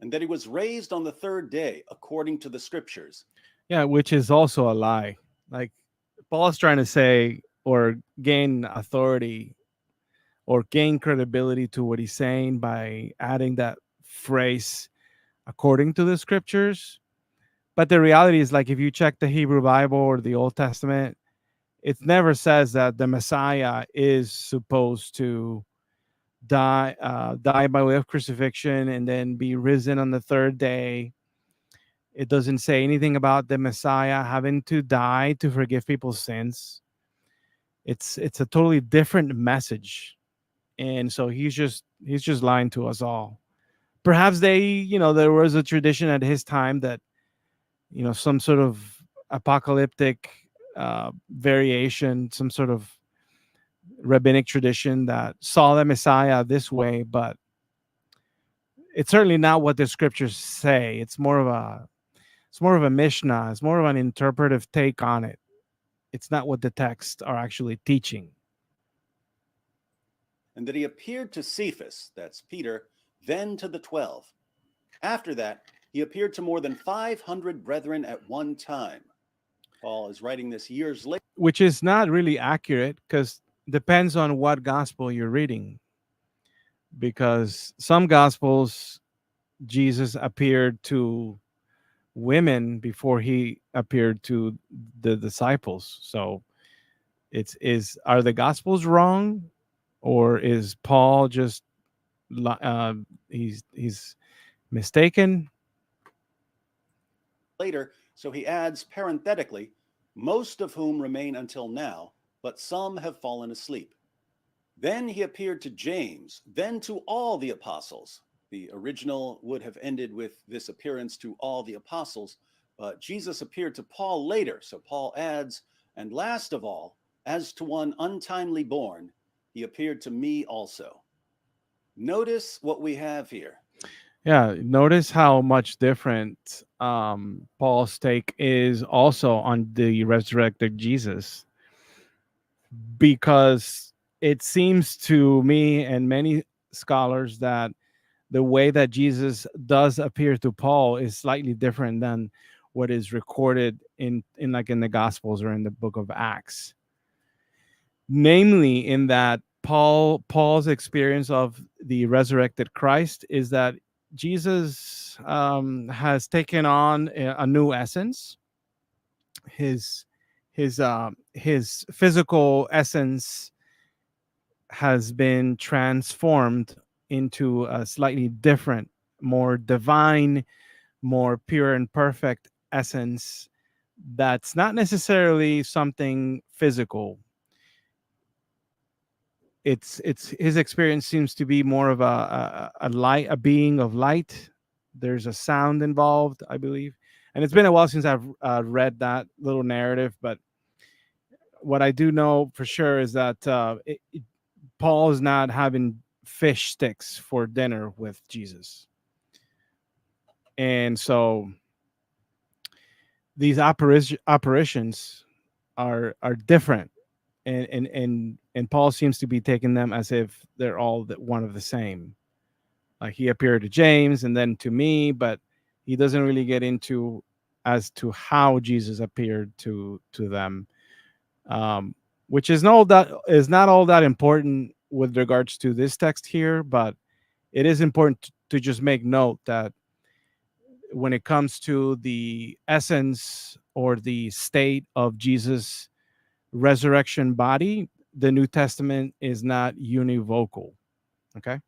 and that he was raised on the third day according to the scriptures. Yeah, which is also a lie. Like Paul's trying to say or gain authority or gain credibility to what he's saying by adding that phrase according to the scriptures. But the reality is, like, if you check the Hebrew Bible or the Old Testament, it never says that the Messiah is supposed to die by way of crucifixion and then be risen on the third day. It doesn't say anything about the Messiah having to die to forgive people's sins. It's a totally different message, and so he's just lying to us all. Perhaps there was a tradition at his time that some sort of apocalyptic variation, some sort of rabbinic tradition that saw the Messiah this way, but it's certainly not what the scriptures say. It's more of a Mishnah. It's more of an interpretive take on it. It's not what the texts are actually teaching. And that he appeared to Cephas, that's Peter, then to the 12. After that, he appeared to more than 500 brethren at one time. Paul is writing this years later. Which is not really accurate because depends on what gospel you're reading. Because some gospels, Jesus appeared to women before he appeared to the disciples. So are the gospels wrong, or is Paul just he's mistaken? Later, so he adds parenthetically, most of whom remain until now, but some have fallen asleep. Then he appeared to James, then to all the apostles. The original would have ended with this appearance to all the apostles, but Jesus appeared to Paul later. So Paul adds, and last of all, as to one untimely born, he appeared to me also. Notice what we have here. Yeah, notice how much different Paul's take is also on the resurrected Jesus, because it seems to me and many scholars that the way that Jesus does appear to Paul is slightly different than what is recorded in the Gospels or in the book of Acts. Namely, in that Paul's experience of the resurrected Christ is that Jesus has taken on a new essence. His physical essence has been transformed into a slightly different, more divine, more pure and perfect essence that's not necessarily something physical. It's his experience seems to be more of a light, a being of light. There's a sound involved, I believe, and it's been a while since I've read that little narrative. But what I do know for sure is that Paul is not having fish sticks for dinner with Jesus, and so these apparitions are different, and Paul seems to be taking them as if they're all one of the same. Like he appeared to James and then to me, but he doesn't really get into as to how Jesus appeared to them, which is not all that important with regards to this text here. But it is important to just make note that when it comes to the essence or the state of Jesus' resurrection body, the New Testament is not univocal. Okay.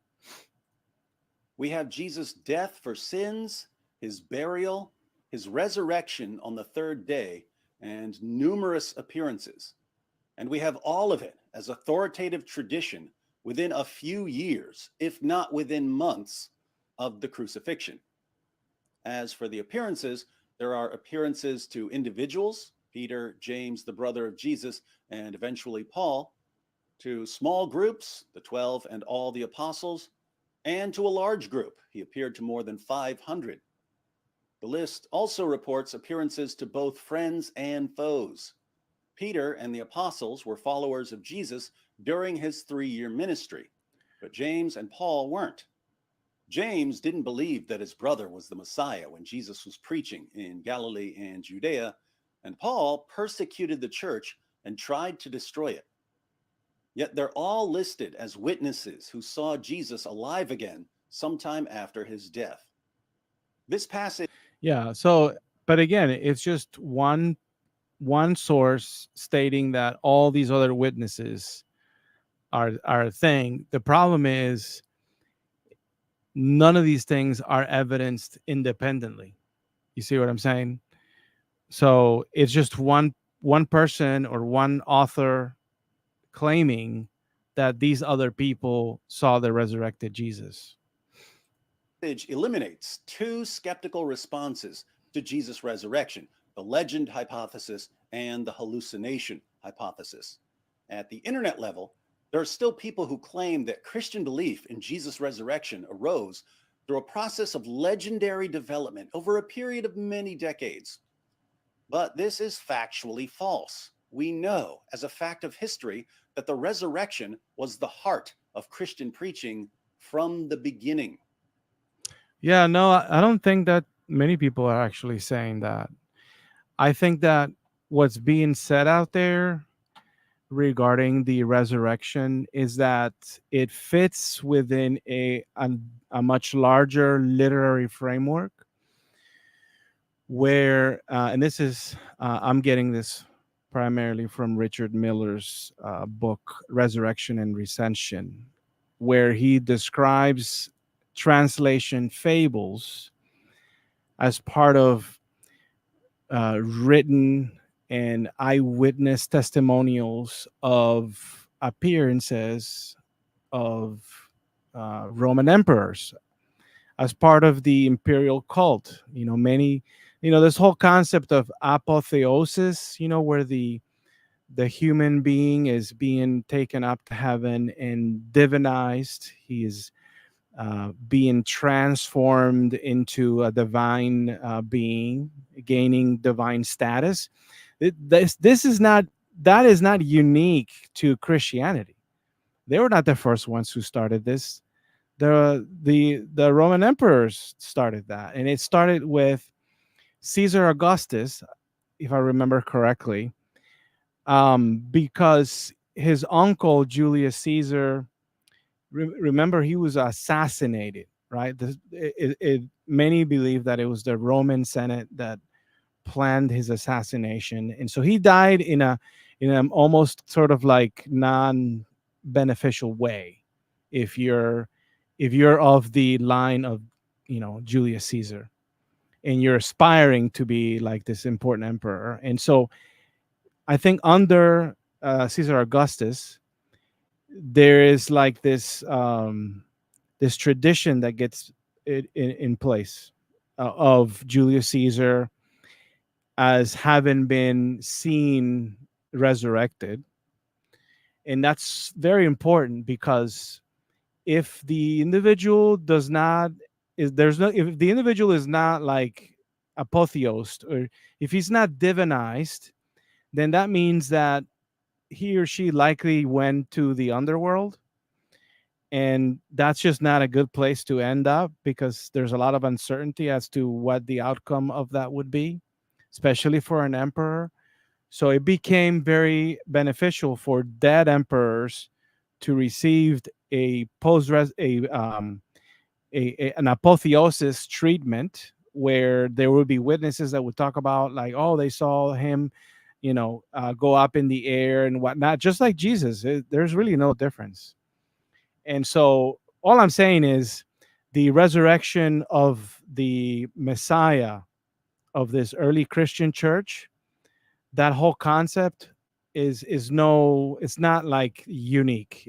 We have Jesus' death for sins, his burial, his resurrection on the third day, and numerous appearances. And we have all of it as authoritative tradition within a few years, if not within months, of the crucifixion. As for the appearances, there are appearances to individuals, Peter, James, the brother of Jesus, and eventually Paul, to small groups, the 12 and all the apostles, and to a large group. He appeared to more than 500. The list also reports appearances to both friends and foes. Peter and the apostles were followers of Jesus during his 3-year ministry, but James and Paul weren't. James didn't believe that his brother was the Messiah when Jesus was preaching in Galilee and Judea, and Paul persecuted the church and tried to destroy it. Yet they're all listed as witnesses who saw Jesus alive again sometime after his death. This passage Yeah. So, but again, it's just one source stating that all these other witnesses are a thing. The problem is none of these things are evidenced independently. You see what I'm saying? So it's just one person or one author claiming that these other people saw the resurrected Jesus. eliminates two skeptical responses to Jesus' resurrection: the legend hypothesis and the hallucination hypothesis. At the internet level, there are still people who claim that Christian belief in Jesus' resurrection arose through a process of legendary development over a period of many decades. But this is factually false. We know, as a fact of history, that the resurrection was the heart of Christian preaching from the beginning. Yeah, no, I don't think that many people are actually saying that. I think that what's being said out there regarding the resurrection is that it fits within a much larger literary framework where and this is I'm getting this primarily from Richard Miller's book Resurrection and Recension, where he describes translation fables as part of written and eyewitness testimonials of appearances of Roman emperors as part of the imperial cult. This whole concept of apotheosis, where the human being is being taken up to heaven and divinized. He is being transformed into a divine being, gaining divine status. This is not that is not unique to Christianity. They were not the first ones who started this. The Roman emperors started that, and it started with Caesar Augustus, if I remember correctly, because his uncle Julius Caesar, remember, he was assassinated. Right, many believe that it was the Roman Senate that planned his assassination, and so he died in a almost sort of like non-beneficial way. If you're of the line of Julius Caesar, and you're aspiring to be like this important emperor. And so I think under Caesar Augustus, there is like this tradition that gets in place of Julius Caesar as having been seen resurrected. And that's very important because if the individual does not is there's no if the individual is not like apotheosed, or if he's not divinized, then that means that he or she likely went to the underworld, and that's just not a good place to end up because there's a lot of uncertainty as to what the outcome of that would be, especially for an emperor. So it became very beneficial for dead emperors to receive a post an apotheosis treatment, where there would be witnesses that would talk about, like, oh, they saw him go up in the air and whatnot, just like Jesus. There's really no difference. And so all I'm saying is the resurrection of the Messiah of this early Christian church, that whole concept is no it's not like unique.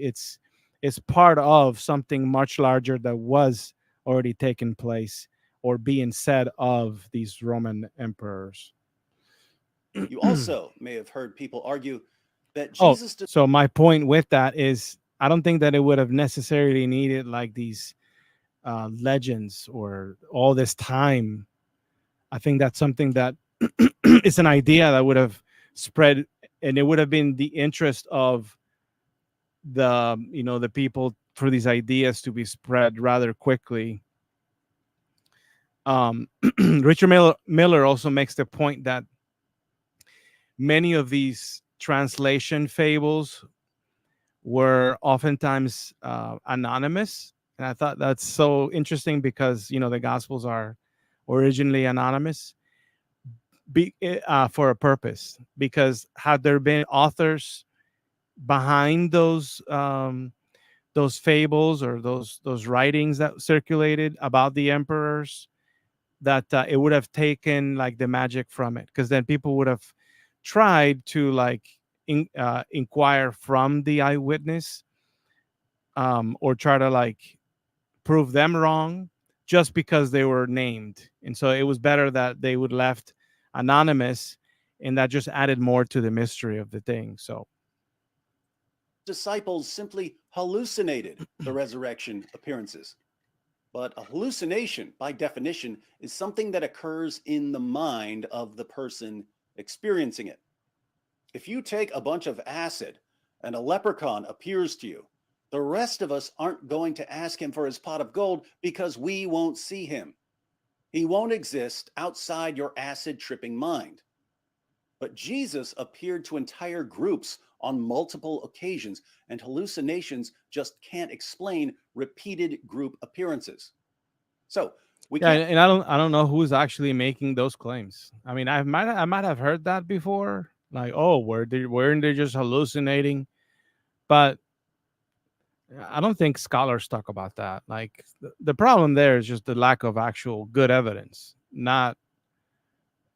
It's part of something much larger that was already taking place or being said of these Roman emperors. You also may have heard people argue that Oh, Jesus so my point with that is I don't think that it would have necessarily needed like these legends or all this time. I think that's something that it's an idea that would have spread, and it would have been the interest of the the people for these ideas to be spread rather quickly. Richard Miller also makes the point that many of these translation fables were oftentimes anonymous, and I thought that's so interesting because the Gospels are originally anonymous for a purpose. Because had there been authors behind those fables or those writings that circulated about the emperors, that it would have taken like the magic from it, because then people would have tried to like inquire from the eyewitness, or try to like prove them wrong just because they were named. And so it was better that they would left anonymous, and that just added more to the mystery of the thing. So disciples simply hallucinated the resurrection appearances. But a hallucination, by definition, is something that occurs in the mind of the person experiencing it. If you take a bunch of acid and a leprechaun appears to you, the rest of us aren't going to ask him for his pot of gold because we won't see him. He won't exist outside your acid tripping mind. But Jesus appeared to entire groups on multiple occasions, and hallucinations just can't explain repeated group appearances. So we yeah, can't and I don't know who's actually making those claims. I mean, I might have heard that before, like, oh, weren't they just hallucinating? But I don't think scholars talk about that. Like the problem there is just the lack of actual good evidence, not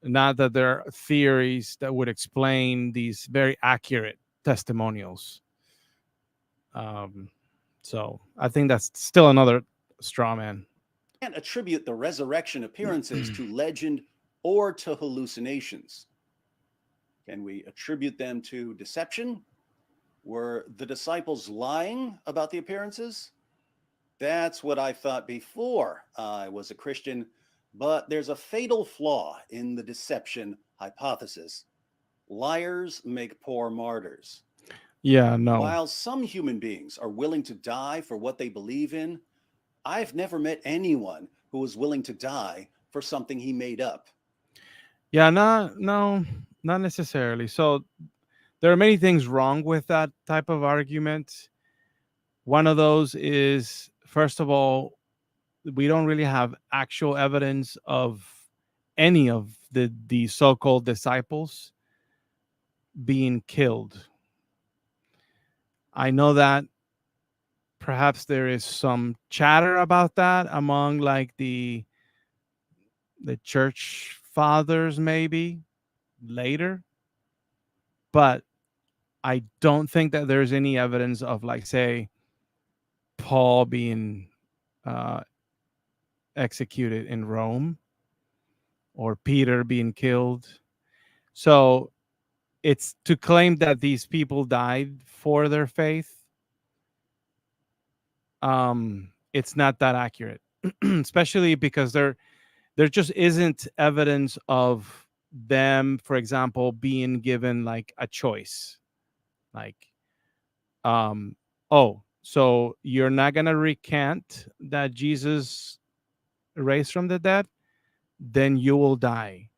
that there are theories that would explain these very accurate testimonials. Um, so I think that's still another straw man. attribute the resurrection appearances to legend or to hallucinations. Can we attribute them to deception? Were the disciples lying about the appearances? That's what I thought before I was a Christian, but there's a fatal flaw in the deception hypothesis. Liars make poor martyrs. Yeah, no. While some human beings are willing to die for what they believe in, I've never met anyone who was willing to die for something he made up. Yeah, no, not necessarily. So there are many things wrong with that type of argument. One of those is, first of all, we don't really have actual evidence of any of the so-called disciples being killed. I know that perhaps there is some chatter about that among like the church fathers maybe later, but I don't think that there's any evidence of like say Paul being uh, executed in Rome or Peter being killed. So it's to claim that these people died for their faith. It's not that accurate, especially because there just isn't evidence of them, for example, being given like a choice, like, um, oh, so you're not gonna recant that Jesus raised from the dead, then you will die.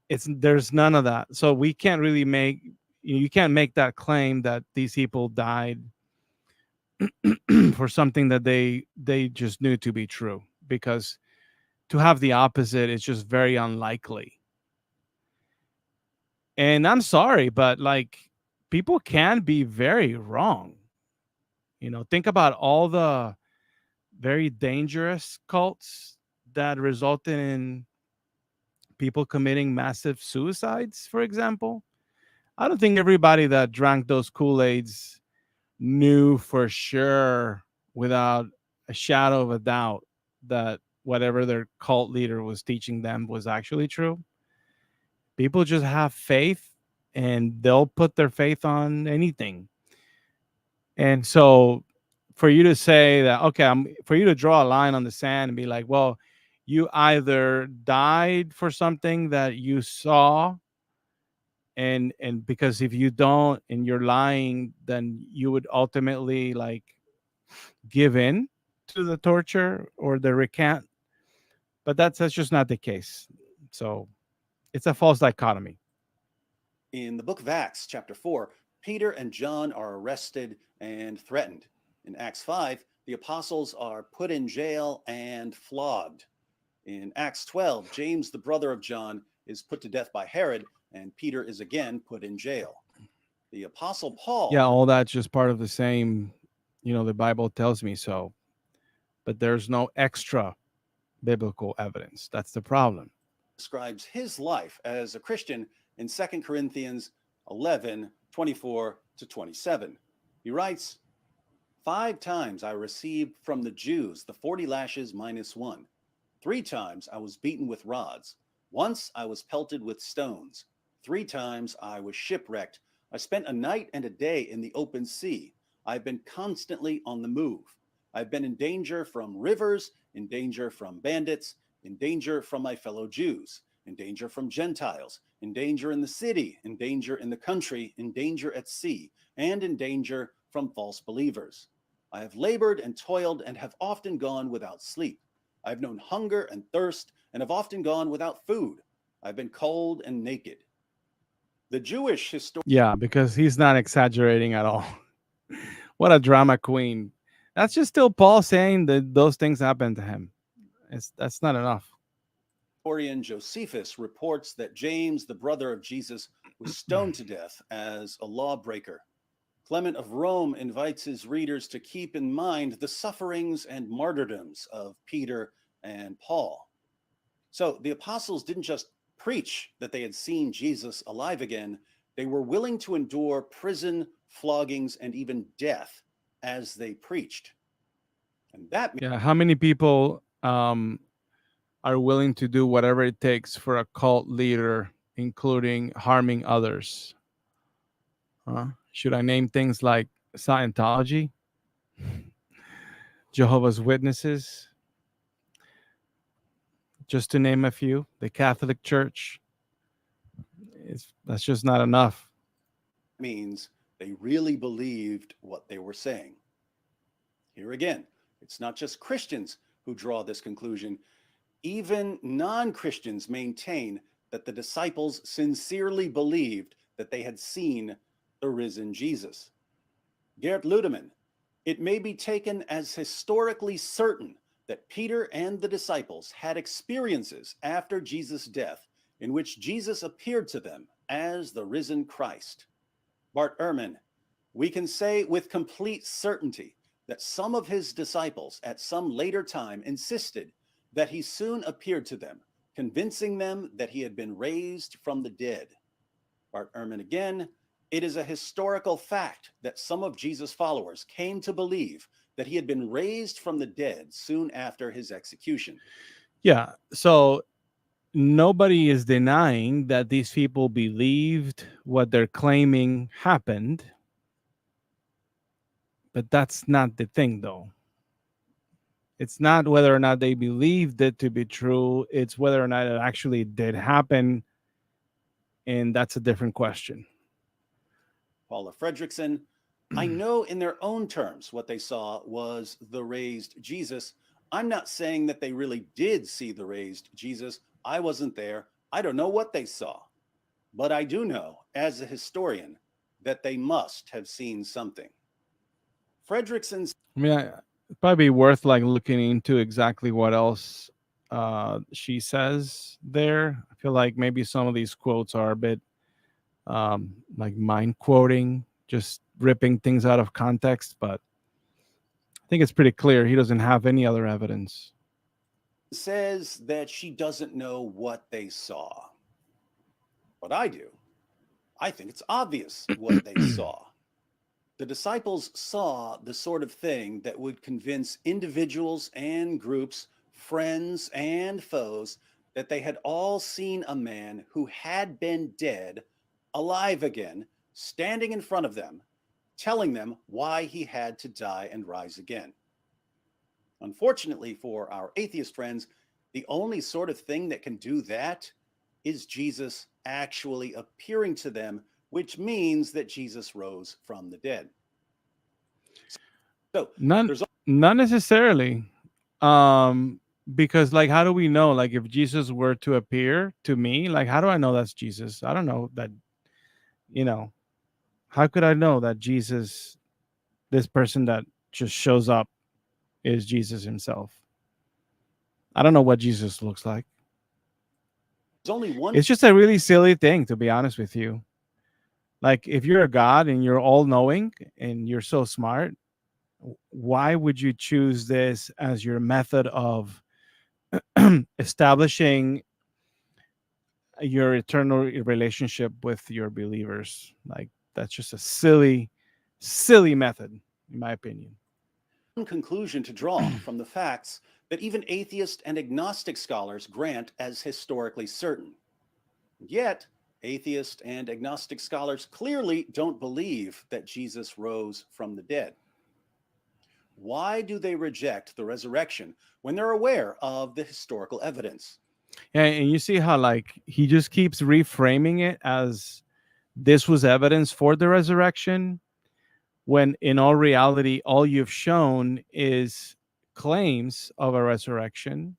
It's there's none of that, so we can't really make you can't make that claim that these people died for something that they just knew to be true, because to have the opposite is just very unlikely. And I'm sorry, but like people can be very wrong. Think about all the very dangerous cults that resulted in people committing massive suicides, for example. I don't think everybody that drank those Kool-Aids knew for sure, without a shadow of a doubt, that whatever their cult leader was teaching them was actually true. People just have faith, and they'll put their faith on anything. And so for you to say that, okay, for you to draw a line on the sand and be like, well, you either died for something that you saw, and because if you don't and you're lying, then you would ultimately like give in to the torture or the recant. But that's just not the case. So it's a false dichotomy. In the book of Acts, chapter 4, Peter and John are arrested and threatened. In Acts 5, the apostles are put in jail and flogged. In Acts 12, James, the brother of John, is put to death by Herod, and Peter is again put in jail. The apostle Paul. Yeah, all that's just part of the same, the Bible tells me so. But there's no extra biblical evidence. That's the problem. Describes his life as a Christian in 2 Corinthians 11:24-27. He writes, 5 times I received from the Jews the 40 lashes minus 1. 3 times I was beaten with rods. Once I was pelted with stones. 3 times I was shipwrecked. I spent a night and a day in the open sea. I've been constantly on the move. I've been in danger from rivers, in danger from bandits, in danger from my fellow Jews, in danger from Gentiles, in danger in the city, in danger in the country, in danger at sea, and in danger from false believers. I have labored and toiled and have often gone without sleep. I have known hunger and thirst and have often gone without food. I've been cold and naked. The Jewish historian. Yeah, because he's not exaggerating at all. What a drama queen. That's just still Paul saying that those things happened to him. That's not enough. Historian Josephus reports that James, the brother of Jesus, was stoned to death as a lawbreaker. Clement of Rome invites his readers to keep in mind the sufferings and martyrdoms of Peter and Paul. So the apostles didn't just preach that they had seen Jesus alive again, they were willing to endure prison, floggings, and even death as they preached. And that Yeah, how many people are willing to do whatever it takes for a cult leader, including harming others? Should I name things like Scientology, Jehovah's Witnesses, just to name a few, the Catholic Church? That's just not enough. means they really believed what they were saying. Here again, it's not just Christians who draw this conclusion. Even non-Christians maintain that the disciples sincerely believed that they had seen the risen Jesus. Gerd Ludemann, it may be taken as historically certain that Peter and the disciples had experiences after Jesus' death in which Jesus appeared to them as the risen Christ. Bart Ehrman, we can say with complete certainty that some of his disciples at some later time insisted that he soon appeared to them, convincing them that he had been raised from the dead. Bart Ehrman again, it is a historical fact that some of Jesus' followers came to believe that he had been raised from the dead soon after his execution. Yeah, so nobody is denying that these people believed what they're claiming happened. But that's not the thing, though. It's not whether or not they believed it to be true. It's whether or not it actually did happen. And that's a different question. Paula Fredrickson, I know in their own terms what they saw was the raised Jesus. I'm not saying that they really did see the raised Jesus. I wasn't there. I don't know what they saw. But I do know, as a historian, that they must have seen something. Fredrickson's. I mean, it'd probably be worth like looking into exactly what else she says there. I feel like maybe some of these quotes are a bit like mind quoting, just ripping things out of context. But I think it's pretty clear he doesn't have any other evidence. Says that she doesn't know what they saw. But I do. I think it's obvious what they saw. The disciples saw the sort of thing that would convince individuals and groups, friends and foes, that they had all seen a man who had been dead alive again, standing in front of them, telling them why he had to die and rise again. Unfortunately for our atheist friends, the only sort of thing that can do that is Jesus actually appearing to them, which means that Jesus rose from the dead. So None, there's not necessarily. Um, because like, how do we know? Like, if Jesus were to appear to me, like, how do I know that's Jesus? I don't know that. You know, how could I know that Jesus, this person that just shows up, is Jesus himself? I don't know what Jesus looks like. only one It's just a really silly thing, to be honest with you. Like, if you're a God and you're all knowing and you're so smart, why would you choose this as your method of establishing your eternal relationship with your believers? Like, that's just a silly, silly method, in my opinion. conclusion to draw from the facts that even atheist and agnostic scholars grant as historically certain. Yet, atheist and agnostic scholars clearly don't believe that Jesus rose from the dead. Why do they reject the resurrection when they're aware of the historical evidence? Yeah, and you see how like he just keeps reframing it as this was evidence for the resurrection, when in all reality all you've shown is claims of a resurrection,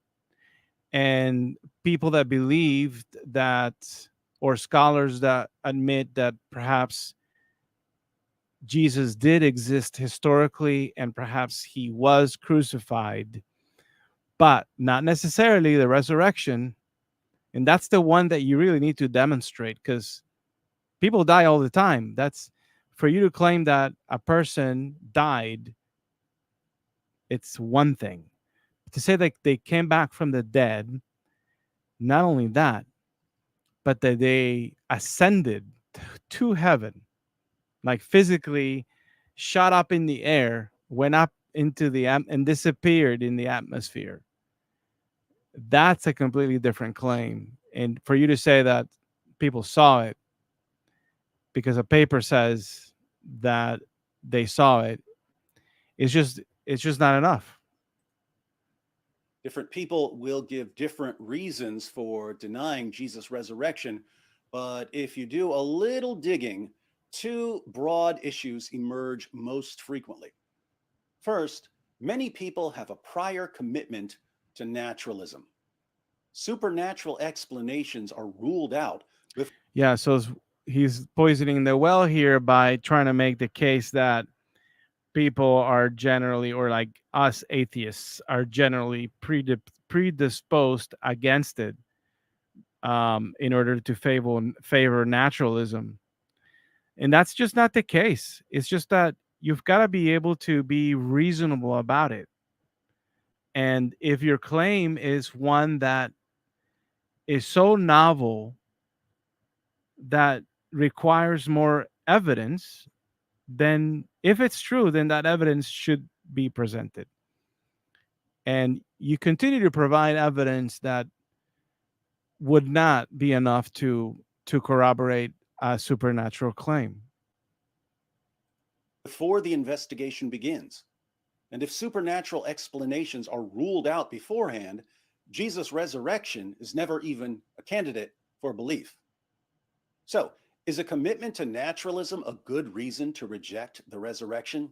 and people that believed that, or scholars that admit that perhaps Jesus did exist historically and perhaps he was crucified, but not necessarily the resurrection. And that's the one that you really need to demonstrate, because people die all the time. That's, for you to claim that a person died, it's one thing. To say that they came back from the dead, not only that, but that they ascended to heaven, like physically shot up in the air, went up into the and disappeared in the atmosphere. That's a completely different claim. And for you to say that people saw it because a paper says that they saw it, it's just not enough. Different people will give different reasons for denying Jesus' resurrection, but if you do a little digging, two broad issues emerge most frequently. First, many people have a prior commitment to naturalism. Supernatural explanations are ruled out before Yeah, so he's poisoning the well here by trying to make the case that people are generally, or like us atheists, are generally predisposed against it, in order to favor naturalism. And that's just not the case. It's just that you've got to be able to be reasonable about it. And if your claim is one that is so novel that requires more evidence, then if it's true, then that evidence should be presented. And you continue to provide evidence that would not be enough to corroborate a supernatural claim. the investigation begins. And if supernatural explanations are ruled out beforehand, Jesus' resurrection is never even a candidate for belief. So, is a commitment to naturalism a good reason to reject the resurrection?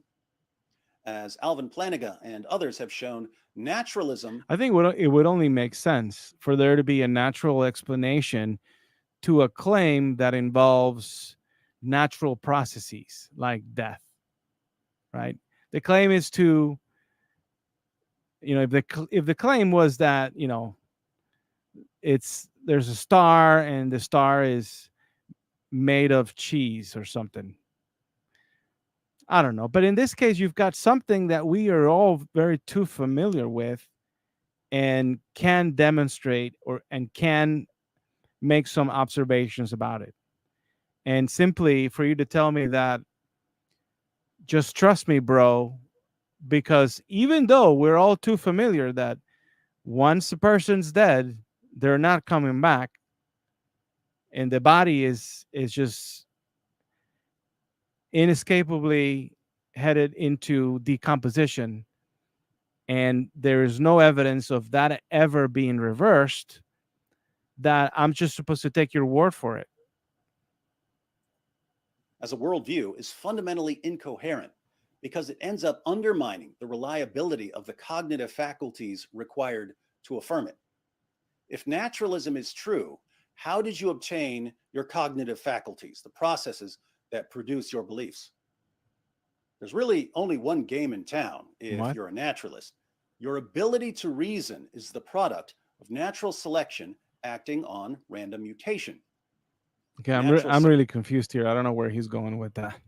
As Alvin Plantinga and others have shown, naturalism I think it would only make sense for there to be a natural explanation to a claim that involves natural processes like death, right? The claim is to, if the claim was that, it's there's a star and the star is made of cheese or something. I don't know. But in this case, you've got something that we are all very too familiar with and can demonstrate, and can make some observations about it. And simply for you to tell me that, just trust me, bro, because even though we're all too familiar that once a person's dead, they're not coming back, and the body is just inescapably headed into decomposition, and there is no evidence of that ever being reversed, that I'm just supposed to take your word for it. As a worldview is fundamentally incoherent because it ends up undermining the reliability of the cognitive faculties required to affirm it. If naturalism is true, how did you obtain your cognitive faculties, the processes that produce your beliefs? There's really only one game in town if What? you're a naturalist. Your ability to reason is the product of natural selection acting on random mutation. Okay, Natural I'm really confused here. I don't know where he's going with that.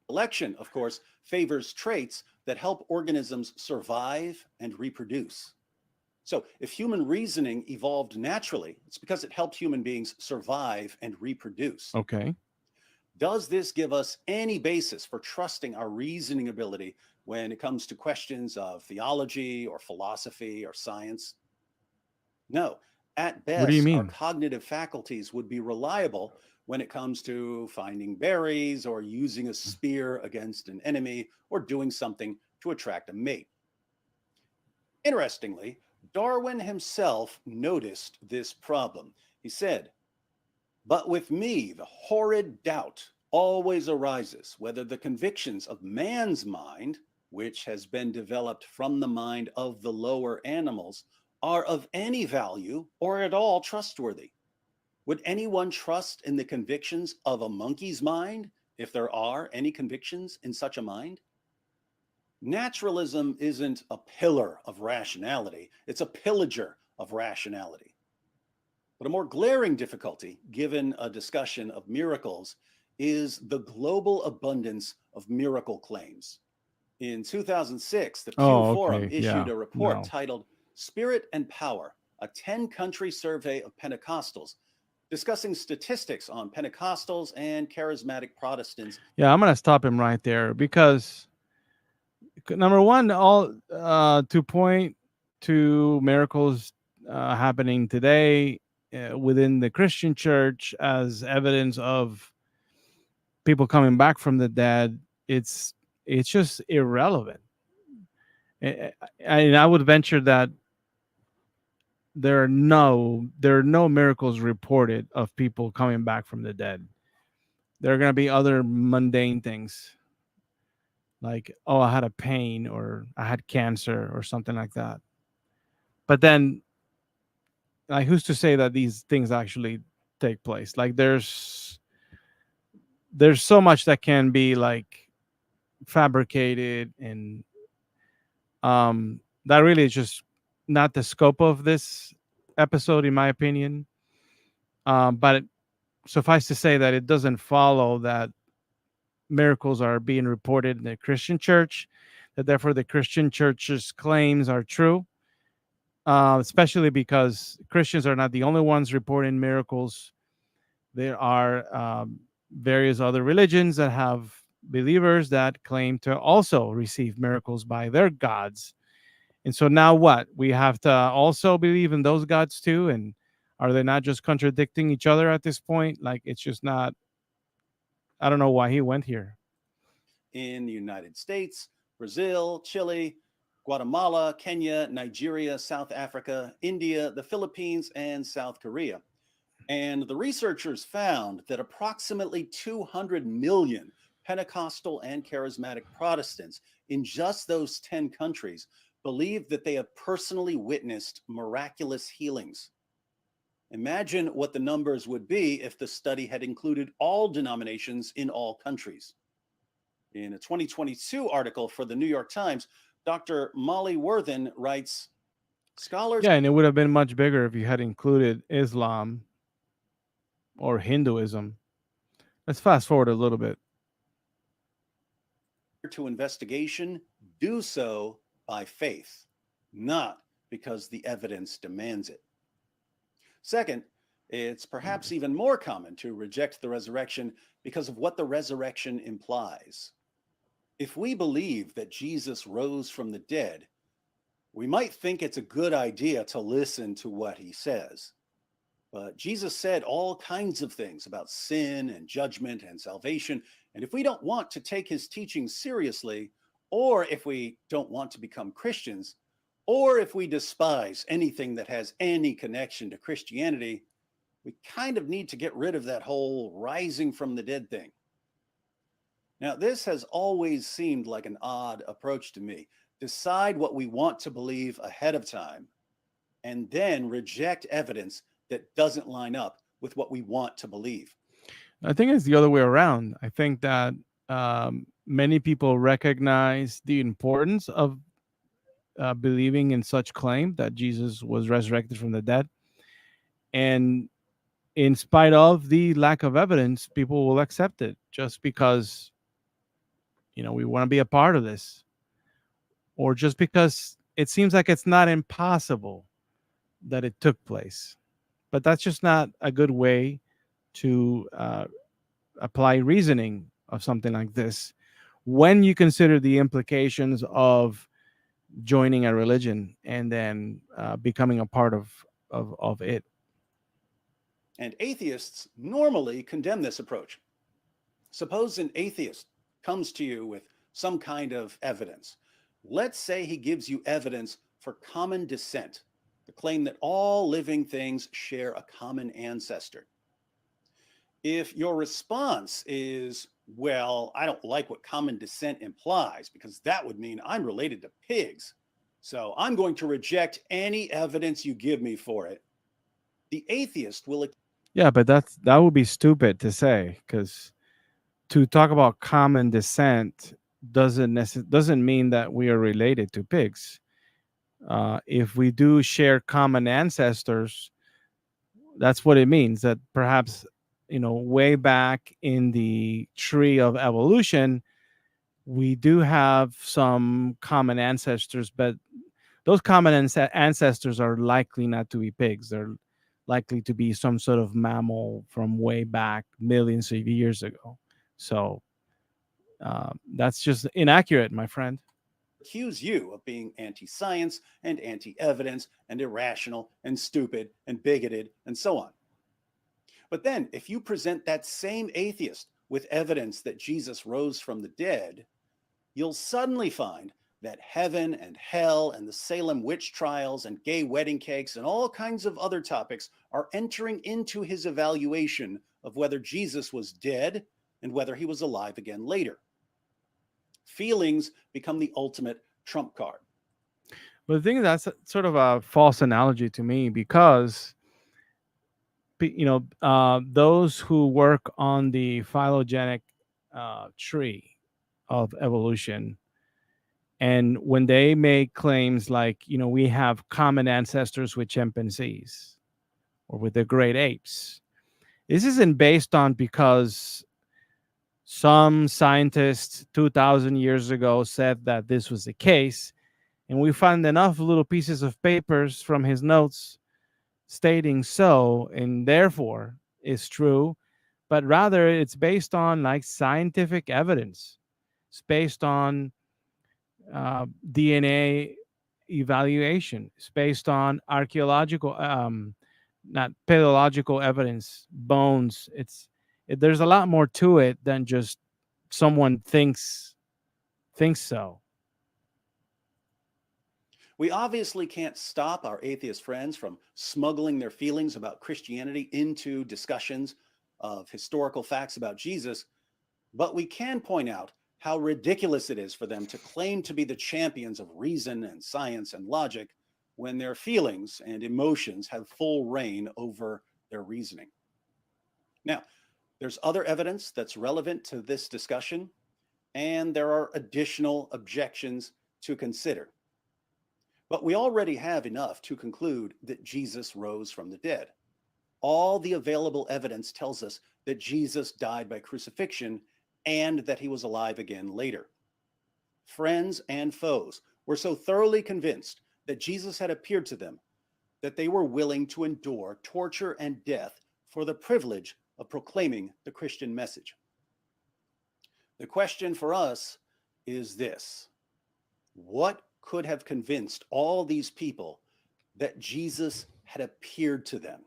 selection, of course, favors traits that help organisms survive and reproduce. So, if human reasoning evolved naturally, it's because it helped human beings survive and reproduce. Okay. Does this give us any basis for trusting our reasoning ability when it comes to questions of theology or philosophy or science? No. At What do you best, our mean? cognitive faculties would be reliable when it comes to finding berries or using a spear against an enemy or doing something to attract a mate. Interestingly, Darwin himself noticed this problem. He said, "But with me, the horrid doubt always arises whether the convictions of man's mind, which has been developed from the mind of the lower animals, are of any value or at all trustworthy. Would anyone trust in the convictions of a monkey's mind if there are any convictions in such a mind?" Naturalism isn't a pillar of rationality, it's a pillager of rationality. But a more glaring difficulty, given a discussion of miracles, is the global abundance of miracle claims. In 2006, the Pew Oh, Forum okay. issued Yeah. a report No. titled Spirit and Power, a 10-country survey of Pentecostals, discussing statistics on Pentecostals and charismatic Protestants. Yeah, I'm gonna stop him right there because number one, all to point to miracles happening today within the Christian church as evidence of people coming back from the dead. It's just irrelevant. And I would venture that there are no miracles reported of people coming back from the dead. There are going to be other mundane things like, oh, I had a pain or I had cancer or something like that. But then, like, who's to say that these things actually take place? Like, there's so much that can be like fabricated, and that really is just not the scope of this episode, in my opinion. But suffice to say that it doesn't follow that miracles are being reported in the Christian church, that therefore the Christian church's claims are true, especially because Christians are not the only ones reporting miracles. There are various other religions that have believers that claim to also receive miracles by their gods. And so now what? We have to also believe in those gods too? And are they not just contradicting each other at this point? Like, it's just not, I don't know why he went here. In the United States, Brazil, Chile, Guatemala, Kenya, Nigeria, South Africa, India, the Philippines, and South Korea. And the researchers found that approximately 200 million Pentecostal and charismatic Protestants in just those 10 countries believe that they have personally witnessed miraculous healings. Imagine what the numbers would be if the study had included all denominations in all countries. In a 2022 article for the New York Times, Dr. Molly Worthen writes, scholars Yeah, and it would have been much bigger if you had included Islam or Hinduism. Let's fast forward a little bit. to investigation do so by faith, not because the evidence demands it. Second, it's perhaps even more common to reject the resurrection because of what the resurrection implies. If we believe that Jesus rose from the dead, we might think it's a good idea to listen to what he says. But Jesus said all kinds of things about sin and judgment and salvation. And if we don't want to take his teaching seriously, or if we don't want to become Christians, or if we despise anything that has any connection to Christianity, we kind of need to get rid of that whole rising from the dead thing. Now, this has always seemed like an odd approach to me. Decide what we want to believe ahead of time, and then reject evidence that doesn't line up with what we want to believe. I think it's the other way around. I think that many people recognize the importance of believing in such claim that Jesus was resurrected from the dead. And in spite of the lack of evidence, people will accept it just because, we want to be a part of this, or just because it seems like it's not impossible that it took place. But that's just not a good way to apply reasoning of something like this when you consider the implications of joining a religion and then becoming a part of it. And atheists normally condemn this approach. Suppose an atheist comes to you with some kind of evidence. Let's say he gives you evidence for common descent, the claim that all living things share a common ancestor. If your response is, well, I don't like what common descent implies because that would mean I'm related to pigs, so I'm going to reject any evidence you give me for it, the atheist will. Yeah, but that would be stupid to say, because to talk about common descent doesn't mean that we are related to pigs. If we do share common ancestors, that's what it means. That perhaps, way back in the tree of evolution, we do have some common ancestors, but those common ancestors are likely not to be pigs. They're likely to be some sort of mammal from way back millions of years ago. So that's just inaccurate, my friend. Accuse you of being anti-science and anti-evidence and irrational and stupid and bigoted and so on. But then if you present that same atheist with evidence that Jesus rose from the dead, you'll suddenly find that heaven and hell and the Salem witch trials and gay wedding cakes and all kinds of other topics are entering into his evaluation of whether Jesus was dead and whether he was alive again later. Feelings become the ultimate trump card. But the thing is, that's sort of a false analogy to me, because those who work on the phylogenetic tree of evolution, and when they make claims like, we have common ancestors with chimpanzees or with the great apes, this isn't based on because some scientists 2,000 years ago said that this was the case, and we find enough little pieces of papers from his notes stating so, and therefore is true, but rather it's based on like scientific evidence. It's based on DNA evaluation. It's based on archaeological, not paleological evidence, bones. There's a lot more to it than just someone thinks so. We obviously can't stop our atheist friends from smuggling their feelings about Christianity into discussions of historical facts about Jesus, but we can point out how ridiculous it is for them to claim to be the champions of reason and science and logic when their feelings and emotions have full reign over their reasoning. Now, there's other evidence that's relevant to this discussion, and there are additional objections to consider. But we already have enough to conclude that Jesus rose from the dead. All the available evidence tells us that Jesus died by crucifixion and that he was alive again later. Friends and foes were so thoroughly convinced that Jesus had appeared to them that they were willing to endure torture and death for the privilege of proclaiming the Christian message. The question for us is this: what could have convinced all these people that Jesus had appeared to them?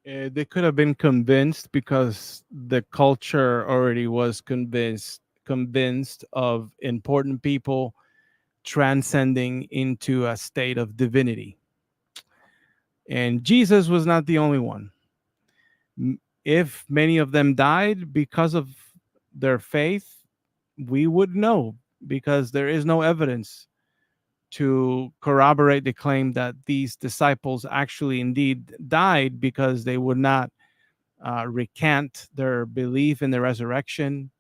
They could have been convinced because the culture already was convinced of important people transcending into a state of divinity. And Jesus was not the only one. If many of them died because of their faith, we would know, because there is no evidence to corroborate the claim that these disciples actually indeed died because they would not recant their belief in the resurrection.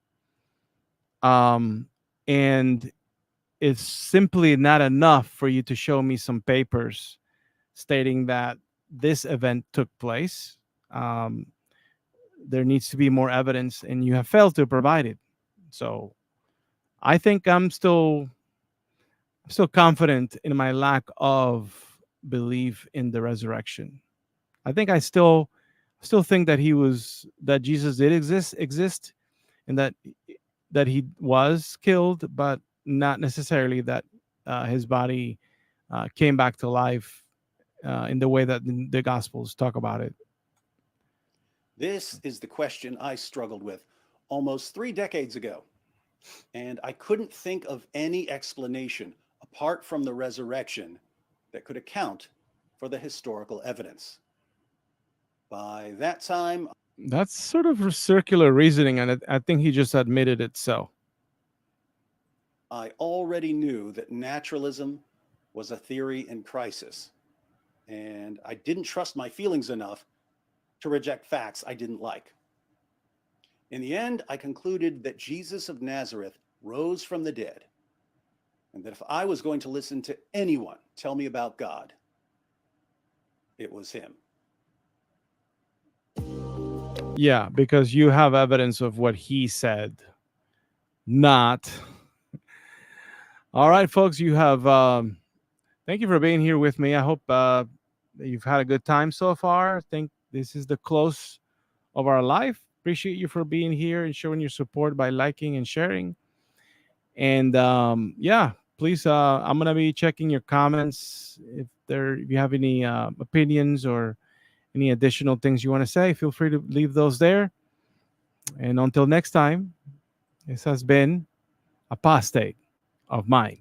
And it's simply not enough for you to show me some papers stating that this event took place. Um, there needs to be more evidence, and you have failed to provide it. So I think I'm still confident in my lack of belief in the resurrection. I think I still think that Jesus did exist, and that he was killed, but not necessarily that his body came back to life in the way that the Gospels talk about it. This is the question I struggled with almost 3 decades ago, and I couldn't think of any explanation apart from the resurrection that could account for the historical evidence. By that time, That's sort of circular reasoning, and I think he just admitted it. So I already knew that naturalism was a theory in crisis, and I didn't trust my feelings enough to reject facts I didn't like. In the end, I concluded that Jesus of Nazareth rose from the dead, and that if I was going to listen to anyone tell me about God, it was him. yeah, because you have evidence of what he said, not. All right, folks, you have. Thank you for being here with me. I hope that you've had a good time so far. I think this is the close of our life. Appreciate you for being here and showing your support by liking and sharing. And yeah, please, I'm gonna be checking your comments. If you have any opinions or any additional things you want to say, feel free to leave those there. And until next time, this has been Apostate of Mind.